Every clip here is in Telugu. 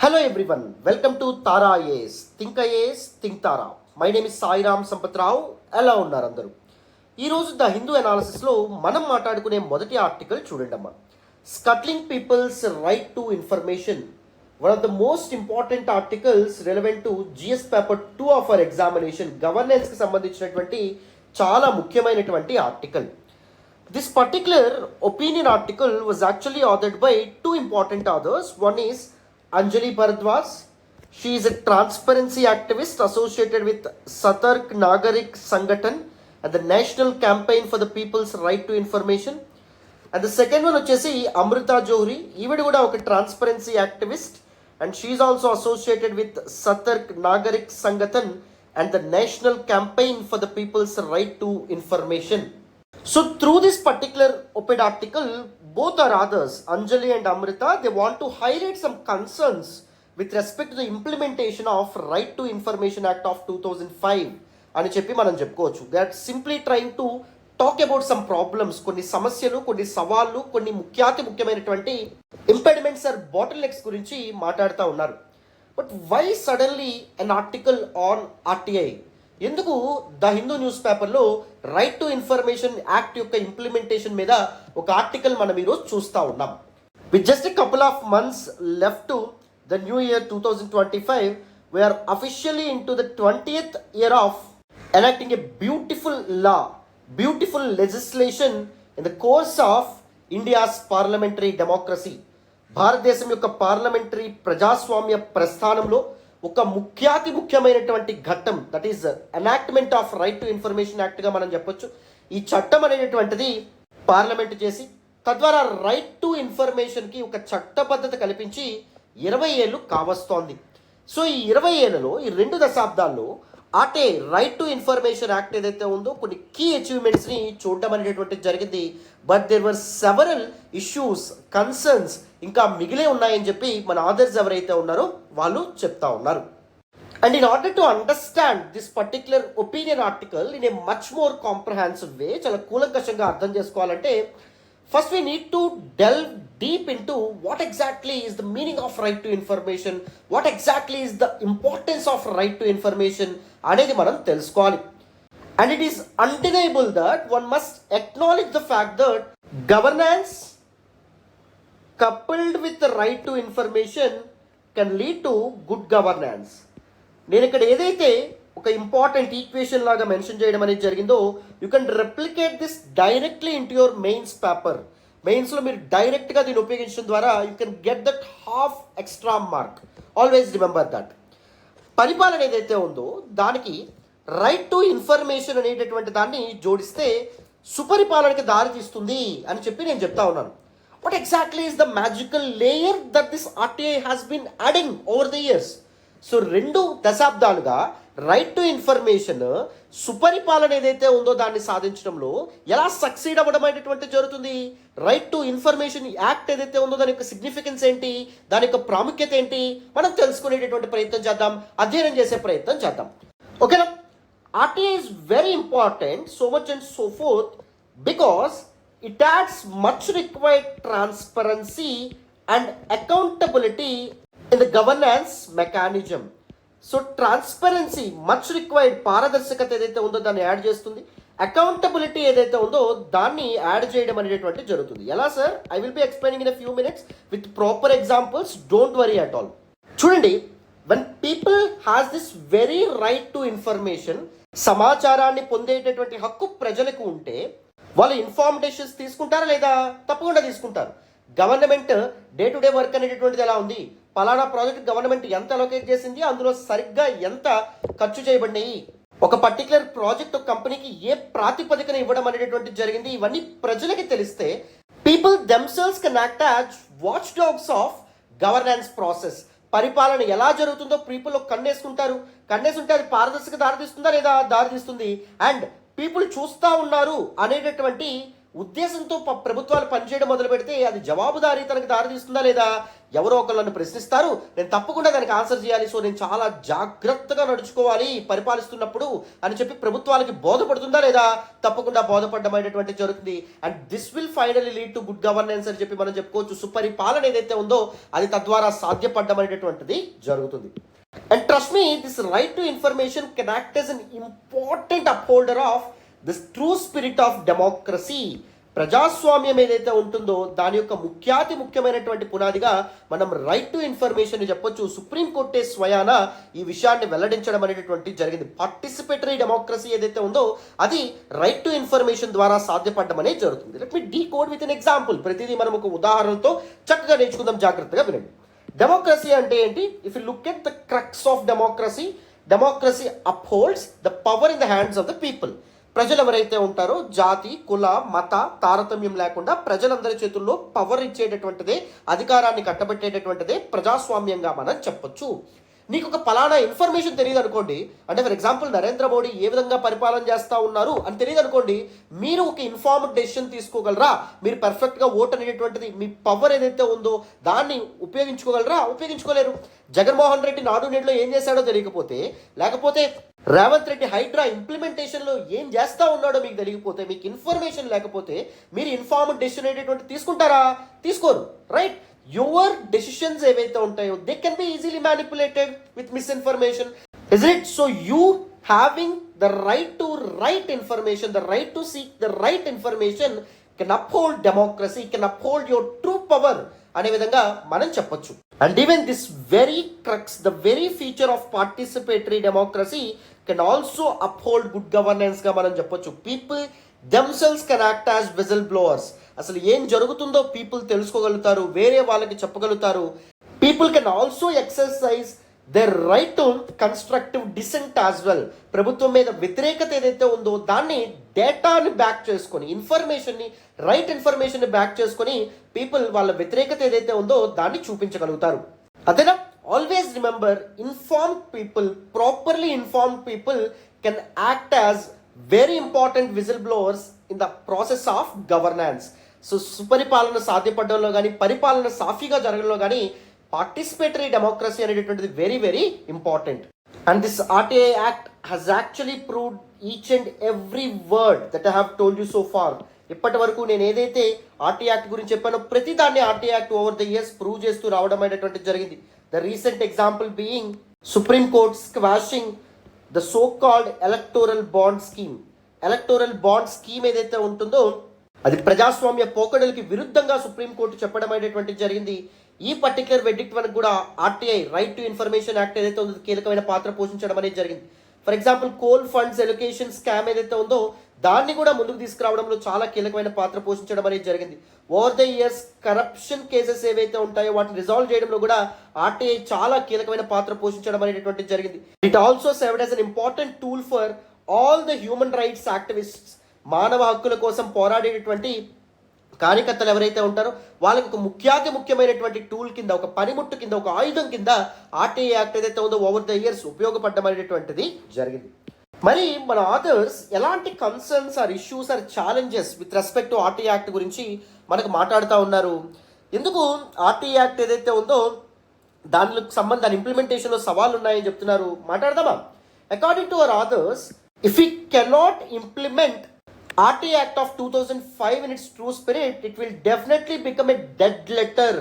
Hello everyone, welcome to Tara IAS. Think IAS, Think Tara. My name is Sai Ram Sampatrao. ఎలా ఉన్నారు అందరూ? ఈరోజు ద హిందూ అనాలిసిస్లో మనం మాట్లాడుకునే మొదటి ఆర్టికల్ చూడండి అమ్మా. Scuttling people's right to information, one of the most important articles relevant to GS paper 2 of our examination, గవర్నెన్స్కి సంబంధించినటువంటి చాలా ముఖ్యమైనటువంటి article. This particular opinion article was actually authored by two important authors. One is Anjali Bharadwaj. She is a transparency activist associated with Satark Nagarik Sangathan and the National Campaign for the People's Right to Information. And the second one వచ్చేసి Amrita Johri. ఈవిడ కూడా ఒక transparency activist and she is also associated with Satark Nagarik Sangathan and the National Campaign for the People's Right to Information. So through this particular op-ed article, both our authors, Anjali and Amrita, they want to highlight some concerns with respect to the implementation of Right to Information Act of 2005 అని చెప్పి మనం చెప్పుకోవచ్చు. They are simply trying to talk about some problems, కొన్ని సమస్యలు, కొన్ని సవాళ్ళు, కొన్ని ముఖ్యమైనటువంటి ఇంపెడిమెంట్స్ ఆర్ బాటిల్ నెక్స్ గురించి మాట్లాడుతూ ఉన్నారు. But why suddenly an article on RTI? ఎందుకు ద హిందూ న్యూస్ పేపర్లో రైట్ టు ఇన్ఫర్మేషన్ యాక్ట్ యొక్క ఇంప్లిమెంటేషన్ మీద ఒక ఆర్టికల్ మనం ఈరోజు చూస్తూ ఉన్నాం. With just a couple of months left to the new year 2025, we're officially in to the 20th year of enacting a beautiful law, beautiful legislation in the course of India's parliamentary democracy. భారతదేశం యొక్క పార్లమెంటరీ ప్రజాస్వామ్య ప్రస్థానంలో ఒక ముఖ్యమైనటువంటి ఘట్టం, that is enactment of right to information యాక్ట్గా మనం చెప్పొచ్చు. ఈ చట్టం అనేటటువంటిది పార్లమెంట్ చేసి తద్వారా రైట్ టు ఇన్ఫర్మేషన్కి ఒక చట్టబద్ధత కల్పించి 20 ఏళ్ళు కావస్తోంది. సో ఈ 20 ఏళ్లలో, ఈ 2 దశాబ్దాల్లో అటే రైట్ టు ఇన్ఫర్మేషన్ యాక్ట్ ఏదైతే ఉందో కొన్ని కీ అచీవ్మెంట్స్ని చూడడం అనేటటువంటిది జరిగింది. But there were several issues, concerns ఇంకా మిగిలే ఉన్నాయని చెప్పి మన ఆథర్స్ ఎవరైతే ఉన్నారో వాళ్ళు చెప్తా ఉన్నారు. And in order to understand this particular opinion article in a much more comprehensive way, చాలా కూలంకషంగా అర్థం చేసుకోవాలంటే first we need to delve deep into what exactly is the meaning of right to information, what exactly is the importance of right to information అనేది మనం తెలుసుకోవాలి. And it is undeniable that one must acknowledge the fact that governance coupled with the right to information can lead to good governance. నేను ఇక్కడ ఏదైతే ఒక ఇంపార్టెంట్ ఈక్వేషన్ లాగా మెన్షన్ చేయడం అనేది జరిగిందో, you can replicate this directly into your mains paper. మెయిన్స్లో మీరు డైరెక్ట్గా దీన్ని ఉపయోగించడం ద్వారా you can get that half extra mark. Always remember that. పరిపాలన ఏదైతే ఉందో దానికి రైట్ టు ఇన్ఫర్మేషన్ అనేటటువంటి దాన్ని జోడిస్తే సుపరిపాలనకి దారి తీస్తుంది అని చెప్పి నేను చెప్తా ఉన్నాను. What exactly is the magical layer that this RTI has been adding over the years? So 2 దశాబ్దాలుగా రైట్ టు ఇన్ఫర్మేషన్ సుపరిపాలన ఏదైతే ఉందో దాన్ని సాధించడంలో ఎలా సక్సీడ్ అవ్వడం అనేటువంటి జరుగుతుంది. రైట్ టు ఇన్ఫర్మేషన్ యాక్ట్ ఏదైతే ఉందో దాని యొక్క సిగ్నిఫికెన్స్ ఏంటి, దాని యొక్క ప్రాముఖ్యత ఏంటి, మనం తెలుసుకునేటటువంటి ప్రయత్నం చేద్దాం, అధ్యయనం చేసే ప్రయత్నం చేద్దాం. ఓకేనా? RTI is very important, so much and so forth, because it adds much required transparency and accountability in the governance mechanism. So transparency much required, పారదర్శకత ఏదైతే ఉందో దాన్ని యాడ్ చేస్తుంది, అకౌంటబిలిటీ ఏదైతే ఉందో దాన్ని యాడ్ చేయడం అనేటటువంటి జరుగుతుంది. ఎలా sir? I will be explaining in a few minutes with proper examples. Don't worry at all. చూడండి, when people has this very right to information, సమాచారాన్ని పొందేటటువంటి హక్కు ప్రజలకు ఉంటే వాళ్ళు ఇన్ఫార్మ్ డెసిషన్స్ తీసుకుంటారా లేదా? తప్పకుండా తీసుకుంటారు. Government day to day work అనేటటువంటిది ఎలా ఉంది, పలానా ప్రాజెక్ట్ గవర్నమెంట్ ఎంత అలొకేట్ చేసింది, అందులో సరిగ్గా ఎంత ఖర్చు చేయబడినాయి, ఒక పర్టికులర్ ప్రాజెక్ట్ ఒక కంపెనీకి ఏ ప్రాతిపదికన ఇవ్వడం అనేటటువంటిది జరిగింది, ఇవన్నీ ప్రజలకి తెలిస్తే people themselves can act as watch dogs of governance process. పరిపాలన ఎలా జరుగుతుందో పీపుల్ కన్నేసుకుంటారు. కన్నేసుంటే అది పారదర్శక దారితీస్తుందా లేదా? దారితీస్తుంది. అండ్ పీపుల్ చూస్తూ ఉన్నారు అనేటటువంటి ఉద్దేశంతో ప్రభుత్వాలు పనిచేయడం మొదలు పెడితే అది జవాబుదారీతనకు దారితీస్తుందా లేదా? ఎవరో ఒకరు నన్ను ప్రశ్నిస్తారు, నేను తప్పకుండా దానికి ఆన్సర్ చేయాలి, సో నేను చాలా జాగ్రత్తగా నడుచుకోవాలి పరిపాలిస్తున్నప్పుడు అని చెప్పి ప్రభుత్వాలకి బోధపడుతుందా లేదా? తప్పకుండా బోధపడడం అనేటువంటి జరుగుతుంది. And this will finally lead to good governance అని చెప్పి మనం చెప్పుకోవచ్చు. సుపరిపాలన ఏదైతే ఉందో అది తద్వారా సాధ్యపడడం అనేటటువంటిది జరుగుతుంది. And trust me, this right to information can act as an important upholder of this true spirit of democracy. ప్రజాస్వామ్యం ఏదైతే ఉంటుందో దాని యొక్క ముఖ్యమైనటువంటి పునాదిగా మనం రైట్ టు ఇన్ఫర్మేషన్ చెప్పొచ్చు. సుప్రీంకోర్టే స్వయాన ఈ విషయాన్ని వెల్లడించడం అనేటటువంటి జరిగింది. పార్టిసిపేటరీ డెమోక్రసీ ఏదైతే ఉందో అది రైట్ టు ఇన్ఫర్మేషన్ ద్వారా సాధ్యపడడం అనేది జరుగుతుంది. Let me decode with an example. ప్రతిదీ మనం ఒక ఉదాహరణతో చక్కగా నేర్చుకుందాం, జాగ్రత్తగా వినండి. డెమోక్రసీ అంటే ఏంటి? If you look at the crux of democracy, democracy upholds the power in the hands of the people. ప్రజలు ఎవరైతే ఉంటారో జాతి, కుల, మత తారతమ్యం లేకుండా ప్రజలందరి చేతుల్లో పవర్ ఇచ్చేటటువంటిదే, అధికారాన్ని కట్టబెట్టేటటువంటిదే ప్రజాస్వామ్యంగా మనం చెప్పొచ్చు. నీకు ఒక పలానా ఇన్ఫర్మేషన్ తెలియదు అనుకోండి, అంటే ఫర్ ఎగ్జాంపుల్ నరేంద్ర మోడీ ఏ విధంగా పరిపాలన చేస్తూ ఉన్నారు అని తెలియదు అనుకోండి, మీరు ఒక ఇన్ఫార్మ్డ్ డెసిషన్ తీసుకోగలరా? మీరు పర్ఫెక్ట్గా ఓట్ అనేటటువంటిది మీ పవర్ ఏదైతే ఉందో దాన్ని ఉపయోగించుకోగలరా? ఉపయోగించుకోలేరు. జగన్మోహన్ రెడ్డి నాడు నేడులో ఏం చేశాడో తెలియకపోతే, లేకపోతే రేవంత్ రెడ్డి హైడ్రా ఇంప్లిమెంటేషన్లో ఏం చేస్తూ ఉన్నాడో మీకు తెలియకపోతే, మీకు ఇన్ఫర్మేషన్ లేకపోతే మీరు ఇన్ఫార్మ్డ్ డెసిషన్ అనేటటువంటి తీసుకుంటారా? తీసుకోరు, రైట్? యువర్ డెసిషన్స్ ఏవైతే ఉంటాయో they can be easily manipulated with misinformation, is it? So you having the right to right information, the right to seek the right information can uphold democracy, can uphold your true power అనే విధంగా మనం చెప్పొచ్చు. And even this very crux, the very feature of participatory democracy can also uphold good governance గా మనం చెప్పొచ్చు. People themselves can act as whistle blowers. అసలు ఏం జరుగుతుందో పీపుల్ తెలుసుకోగలుగుతారు, వేరే వాళ్ళకి చెప్పగలుగుతారు. People can also exercise their right to constructive dissent as well. ప్రభుత్వం మీద వ్యతిరేకత ఏదైతే ఉందో దాన్ని డేటాని బ్యాక్ చేసుకొని, ఇన్ఫర్మేషన్ని, రైట్ ఇన్ఫర్మేషన్ని బ్యాక్ చేసుకొని పీపుల్ వాళ్ళ వ్యతిరేకత ఏదైతే ఉందో దాన్ని చూపించగలుగుతారు. అంతేనా? Always remember, informed people, properly informed people can act as very important whistle blowers in the process of governance. So సుపరిపాలన సాధ్యపడడంలో కానీ, పరిపాలన సాఫీగా జరగడంలో కానీ పార్టిసిపేటరీ డెమోక్రసీ అనేటటువంటిది very very important. And this RTI act has actually proved each and every word that I have told you so far. ఇప్పటి వరకు నేను ఏదైతే ఆర్టీఐ యాక్ట్ గురించి చెప్పానో ప్రతి దాన్ని RTI act over the years prove చేస్తూ రావడం అనేటువంటిది జరిగింది. The recent example being Supreme Court squashing the so called electoral bond scheme. Electoral bond scheme ఏదైతే ఉంటుందో అది ప్రజాస్వామ్య పోకడలకి విరుద్ధంగా సుప్రీంకోర్టు చెప్పడం అనేటువంటిది జరిగింది. ఈ పర్టికులర్ వెర్డిక్ట్ వరకు కూడా RTI, right to information act ఏదైతే ఉందో కీలకమైన పాత్ర పోషించడం అనేది జరిగింది. For example coal funds allocation scam ఏదైతే ఉందో దాన్ని కూడా ముందుకు తీసుకురావడంలో చాలా కీలకమైన పాత్ర పోషించడం అనేది జరిగింది. Over the years corruption cases ఏవైతే ఉంటాయో వాటిని రిజాల్వ్ చేయడంలో కూడా ఆర్టీఐ చాలా కీలకమైన పాత్ర పోషించడం అనేటువంటిది జరిగింది. It also served as an important tool for all the human rights activists. మానవ హక్కుల కోసం పోరాడేటటువంటి కార్యకర్తలు ఎవరైతే ఉంటారో వాళ్ళకి ఒక ముఖ్యమైనటువంటి టూల్ కింద, ఒక పనిముట్టు కింద, ఒక ఆయుధం కింద ఆర్టీఐ యాక్ట్ ఏదైతే ఉందో ఓవర్ ద ఇయర్స్ ఉపయోగపడడం అనేటువంటిది జరిగింది. మరి మన ఆథర్స్ ఎలాంటి concerns or issues or challenges with respect to RTI act గురించి మనకు మాట్లాడుతూ ఉన్నారు. ఎందుకు ఆర్టీఐ యాక్ట్ ఏదైతే ఉందో దాని ఇంప్లిమెంటేషన్లో సవాళ్ళు ఉన్నాయని చెప్తున్నారు. మాట్లాడదామా? According to our authors, if we cannot implement RTA Act of 2005 in its true spirit, it will definitely become a dead letter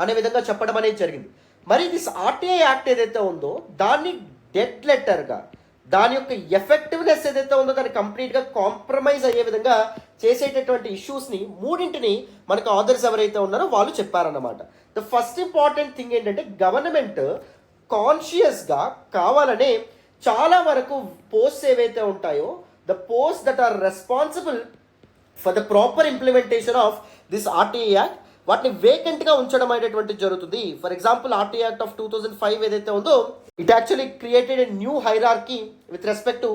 అనే విధంగా చెప్పడం అనేది జరిగింది. మరి దిస్ ఆర్టీఐ యాక్ట్ ఏదైతే ఉందో దాన్ని డెడ్ లెటర్గా, దాని యొక్క ఎఫెక్టివ్నెస్ ఏదైతే ఉందో దాన్ని కంప్లీట్గా కాంప్రమైజ్ అయ్యే విధంగా చేసేటటువంటి ఇష్యూస్ని మూడింటిని మనకు ఆథర్స్ ఎవరైతే ఉన్నారో వాళ్ళు చెప్పారన్నమాట. ద ఫస్ట్ ఇంపార్టెంట్ థింగ్ ఏంటంటే గవర్నమెంట్ కాన్షియస్గా కావాలనే చాలా వరకు పోస్ట్స్ ఏవైతే ఉంటాయో the post that are responsible for the proper implementation of this RTI act వాటిని వేకెంట్గా ఉంచడం అనేటువంటిది జరుగుతుంది. For example RTI act of 2005 ఏదైతే ఉందో it actually created a new hierarchy with respect to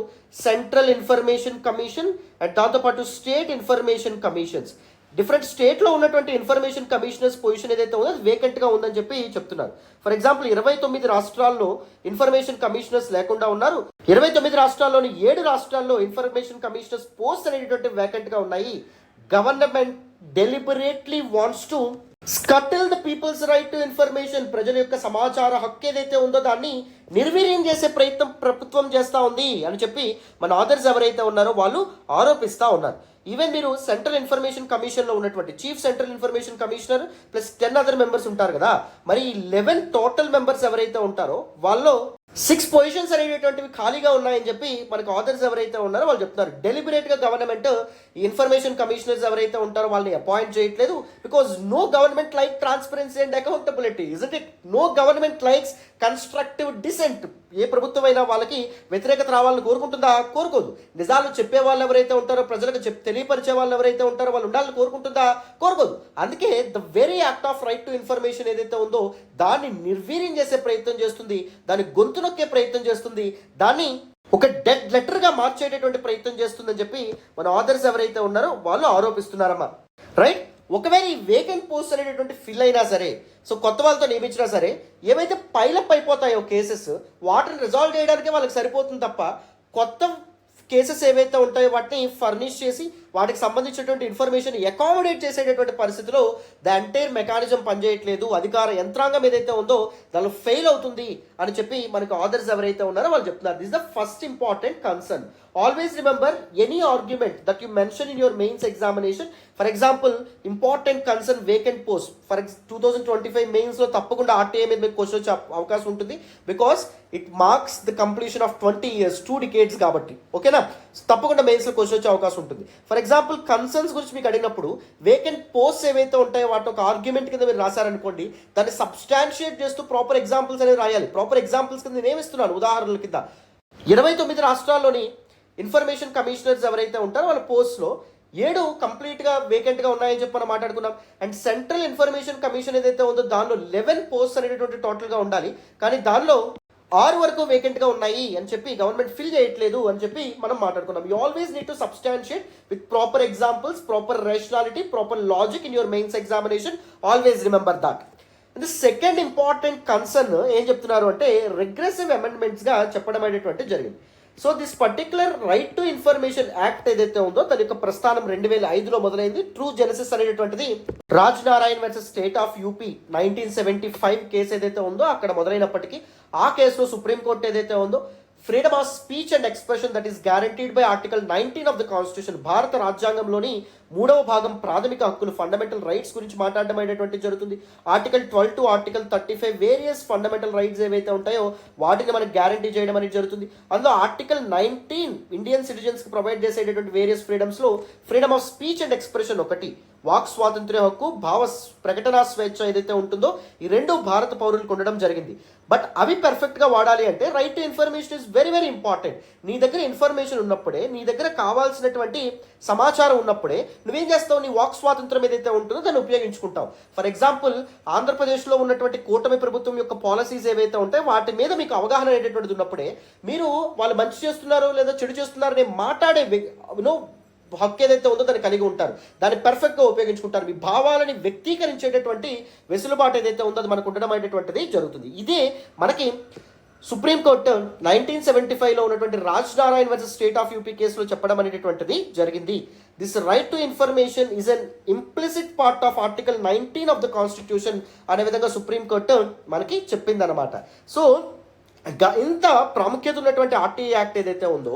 central information commission and దాంతోపాటు స్టేట్ ఇన్ఫర్మేషన్ కమిషన్స్. డిఫరెంట్ స్టేట్లో ఉన్నటువంటి ఇన్ఫర్మేషన్ కమిషనర్స్ పొజిషన్ ఏదైతే ఉందో అది వేకెంట్గా ఉందని చెప్పి చెప్తున్నారు. ఫర్ ఎగ్జాంపుల్ 29 రాష్ట్రాల్లో ఇన్ఫర్మేషన్ కమిషనర్స్ లేకుండా ఉన్నారు. 29 రాష్ట్రాల్లోని 7 రాష్ట్రాల్లో ఇన్ఫర్మేషన్ కమిషనర్స్ పోస్ట్ అనేటువంటి వేకెంట్గా ఉన్నాయి. Government deliberately wants to scuttle the peoples right to information. ప్రజల యొక్క సమాచార హక్కు ఏదైతే ఉందో దాన్ని నిర్వీర్యం చేసే ప్రయత్నం ప్రభుత్వం చేస్తూ ఉంది అని చెప్పి మన ఆథర్స్ ఎవరైతే ఉన్నారో వాళ్ళు ఆరోపిస్తూ ఉన్నారు. ఈవెన్ మీరు సెంట్రల్ ఇన్ఫర్మేషన్ కమిషన్లో ఉన్నటువంటి chief central information commissioner plus 10 other members ఉంటారు కదా, మరి 11 టోటల్ మెంబర్స్ ఎవరైతే ఉంటారో వాళ్ళు 6 పొజిషన్స్ అనేటువంటివి ఖాళీగా ఉన్నాయని చెప్పి మనకు ఆథర్స్ ఎవరైతే ఉన్నారో వాళ్ళు చెప్తున్నారు. డెలిబరేట్గా గవర్నమెంట్ ఈ ఇన్ఫర్మేషన్ కమిషనర్స్ ఎవరైతే ఉంటారో వాళ్ళని అపాయింట్ చేయట్లేదు. Because no government like transparency and accountability, isn't it? No government likes constructive dissent. ఏ ప్రభుత్వం అయినా వాళ్ళకి వ్యతిరేకత రావాలని కోరుకుంటుందా? కోరుకోదు. నిజాలు చెప్పే వాళ్ళు ఎవరైతే ఉంటారో, ప్రజలకు తెలియపరిచే వాళ్ళు ఎవరైతే ఉంటారో వాళ్ళు ఉండాలని కోరుకుంటుందా? కోరుకోదు. అందుకే the very act of right to information ఏదైతే ఉందో దాన్ని నిర్వీర్యం చేసే ప్రయత్నం చేస్తుంది, దాన్ని గొంతు నొక్కే ప్రయత్నం చేస్తుంది, దాన్ని ఒక డెడ్ లెటర్గా మార్చేటటువంటి ప్రయత్నం చేస్తుందని చెప్పి మన ఆథర్స్ ఎవరైతే ఉన్నారో వాళ్ళు ఆరోపిస్తున్నారమ్మా. రైట్? ఒకవేళ ఈ వేకెంట్ పోస్ట్ అనేటటువంటి ఫిల్ అయినా సరే, సో కొత్త వాళ్ళతో నియమించినా సరే, ఏవైతే పైలప్ అయిపోతాయో కేసెస్ వాటిని రిజాల్వ్ చేయడానికే వాళ్ళకి సరిపోతుంది తప్ప కొత్త కేసెస్ ఏవైతే ఉంటాయో వాటిని ఫర్నిష్ చేసి వాటికి సంబంధించినటువంటి ఇన్ఫర్మేషన్ అకామిడేట్ చేసేటటువంటి పరిస్థితిలో ద ఎంటైర్ మెకానిజం పనిచేయట్లేదు. అధికార యంత్రాంగం ఏదైతే ఉందో దానిలో ఫెయిల్ అవుతుంది అని చెప్పి మనకు ఆథర్స్ ఎవరైతే ఉన్నారో వాళ్ళు చెప్తున్నారు. This the first important concern. Always remember any argument that you mention in your mains examination. For example, important concern vacant post. For 2025 mains లో తప్పకుండా RTA మీద మీకు క్వశ్చన్ వచ్చే అవకాశం ఉంటుంది. Because it marks the completion of 20 years, 2 decades కాబట్టి. ఓకేనా? తప్పకుండా మెయిన్స్ లో క్వశ్చన్ వచ్చే అవకాశం ఉంటుంది. ఫర్ ఎగ్జాంపుల్ కన్సర్న్స్ గురించి మీకు అడిగినప్పుడు వేకెంట్ పోస్ట్ ఏవైతే ఉంటాయో వాటి ఒక ఆర్గ్యుమెంట్ కింద మీరు రాశారనుకోండి, దాన్ని సబ్స్టాన్షియేట్ చేస్తూ ప్రాపర్ ఎగ్జాంపుల్స్ అనేది రాయాలి. ప్రాపర్ ఎగ్జాంపుల్స్ కింద నేను ఏమిస్తున్నాను ఉదాహరణల కింద 29 రాష్ట్రాల్లోని ఇన్ఫర్మేషన్ కమిషనర్స్ ఎవరైతే ఉంటారో వాళ్ళ పోస్ట్లో 7 కంప్లీట్గా వేకెంట్గా ఉన్నాయని చెప్పి మనం మాట్లాడుకున్నాం. అండ్ సెంట్రల్ ఇన్ఫర్మేషన్ కమిషన్ ఏదైతే ఉందో దానిలో 11 పోస్ట్ అనేటువంటి టోటల్గా ఉండాలి, కానీ దానిలో 6 వరకు వేకెంట్గా ఉన్నాయి అని చెప్పి గవర్నమెంట్ ఫిల్ చేయట్లేదు అని చెప్పి మనం మాట్లాడుకున్నాం. You always need to substantiate with proper examples, proper rationality, proper logic in your mains examination. Always remember that. The second important concern ఏం చెప్తున్నారు అంటే రిగ్రెసివ్ అమెండ్మెంట్స్గా చెప్పడం అనేటువంటి జరిగింది. So this particular right to information act ఏదైతే ఉందో దాని యొక్క ప్రస్థానం 2005లో మొదలైంది. ట్రూ జెనసిస్ అనేటువంటిది Raj Narayan versus state of UP 1975 case ఏదైతే ఉందో అక్కడ మొదలైనప్పటికీ ఆ కేసులో సుప్రీంకోర్టు ఏదైతే ఉందో freedom of speech and expression that is guaranteed by article 19 of the constitution, భారత రాజ్యాంగంలోని 3వ భాగం ప్రాథమిక హక్కులు ఫండమెంటల్ రైట్స్ గురించి మాట్లాడడం అనేటువంటి జరుగుతుంది. Article 12 to article 35 various fundamental rights ఏవైతే ఉంటాయో వాటిని మనకి గ్యారంటీ చేయడం అనేది జరుగుతుంది. అందులో ఆర్టికల్ 19 ఇండియన్ సిటిజన్స్కి ప్రొవైడ్ చేసేటటువంటి వేరియస్ ఫ్రీడమ్స్లో freedom of speech and expression ఒకటి, వాక్ స్వాతంత్ర్య హక్కు, భావ ప్రకటన స్వేచ్ఛ ఏదైతే ఉంటుందో ఈ 2 భారత పౌరులకు ఉండడం జరిగింది. బట్ అవి పర్ఫెక్ట్గా వాడాలి అంటే right to information is very very important. నీ దగ్గర ఇన్ఫర్మేషన్ ఉన్నప్పుడే, నీ దగ్గర కావాల్సినటువంటి సమాచారం ఉన్నప్పుడే నువ్వేం చేస్తావు, నీ వాక్ స్వాతంత్రం ఏదైతే ఉంటుందో దాన్ని ఉపయోగించుకుంటావు. ఫర్ ఎగ్జాంపుల్ ఆంధ్రప్రదేశ్లో ఉన్నటువంటి కూటమి ప్రభుత్వం యొక్క పాలసీస్ ఏవైతే ఉంటాయో వాటి మీద మీకు అవగాహన అనేటువంటిది ఉన్నప్పుడే మీరు వాళ్ళు మంచి చేస్తున్నారు లేదా చెడు చేస్తున్నారు అని మాట్లాడే హక్కు ఏదైతే ఉందో దాన్ని కలిగి ఉంటారు, దాన్ని పర్ఫెక్ట్గా ఉపయోగించుకుంటారు. మీ భావాలని వ్యక్తీకరించేటటువంటి వెసులుబాటు ఏదైతే ఉందో అది మనకు ఉండడం అనేటువంటిది జరుగుతుంది. ఇదే మనకి సుప్రీంకోర్టు 1975లో ఉన్నటువంటి Raj Narayan versus state of UP కేసులో చెప్పడం అనేటటువంటిది జరిగింది. This right to information is an implicit part of article 19 of the constitution అనే విధంగా సుప్రీంకోర్టు మనకి చెప్పిందనమాట. సో ఇంత ప్రాముఖ్యత ఉన్నటువంటి ఆర్టీఐ యాక్ట్ ఏదైతే ఉందో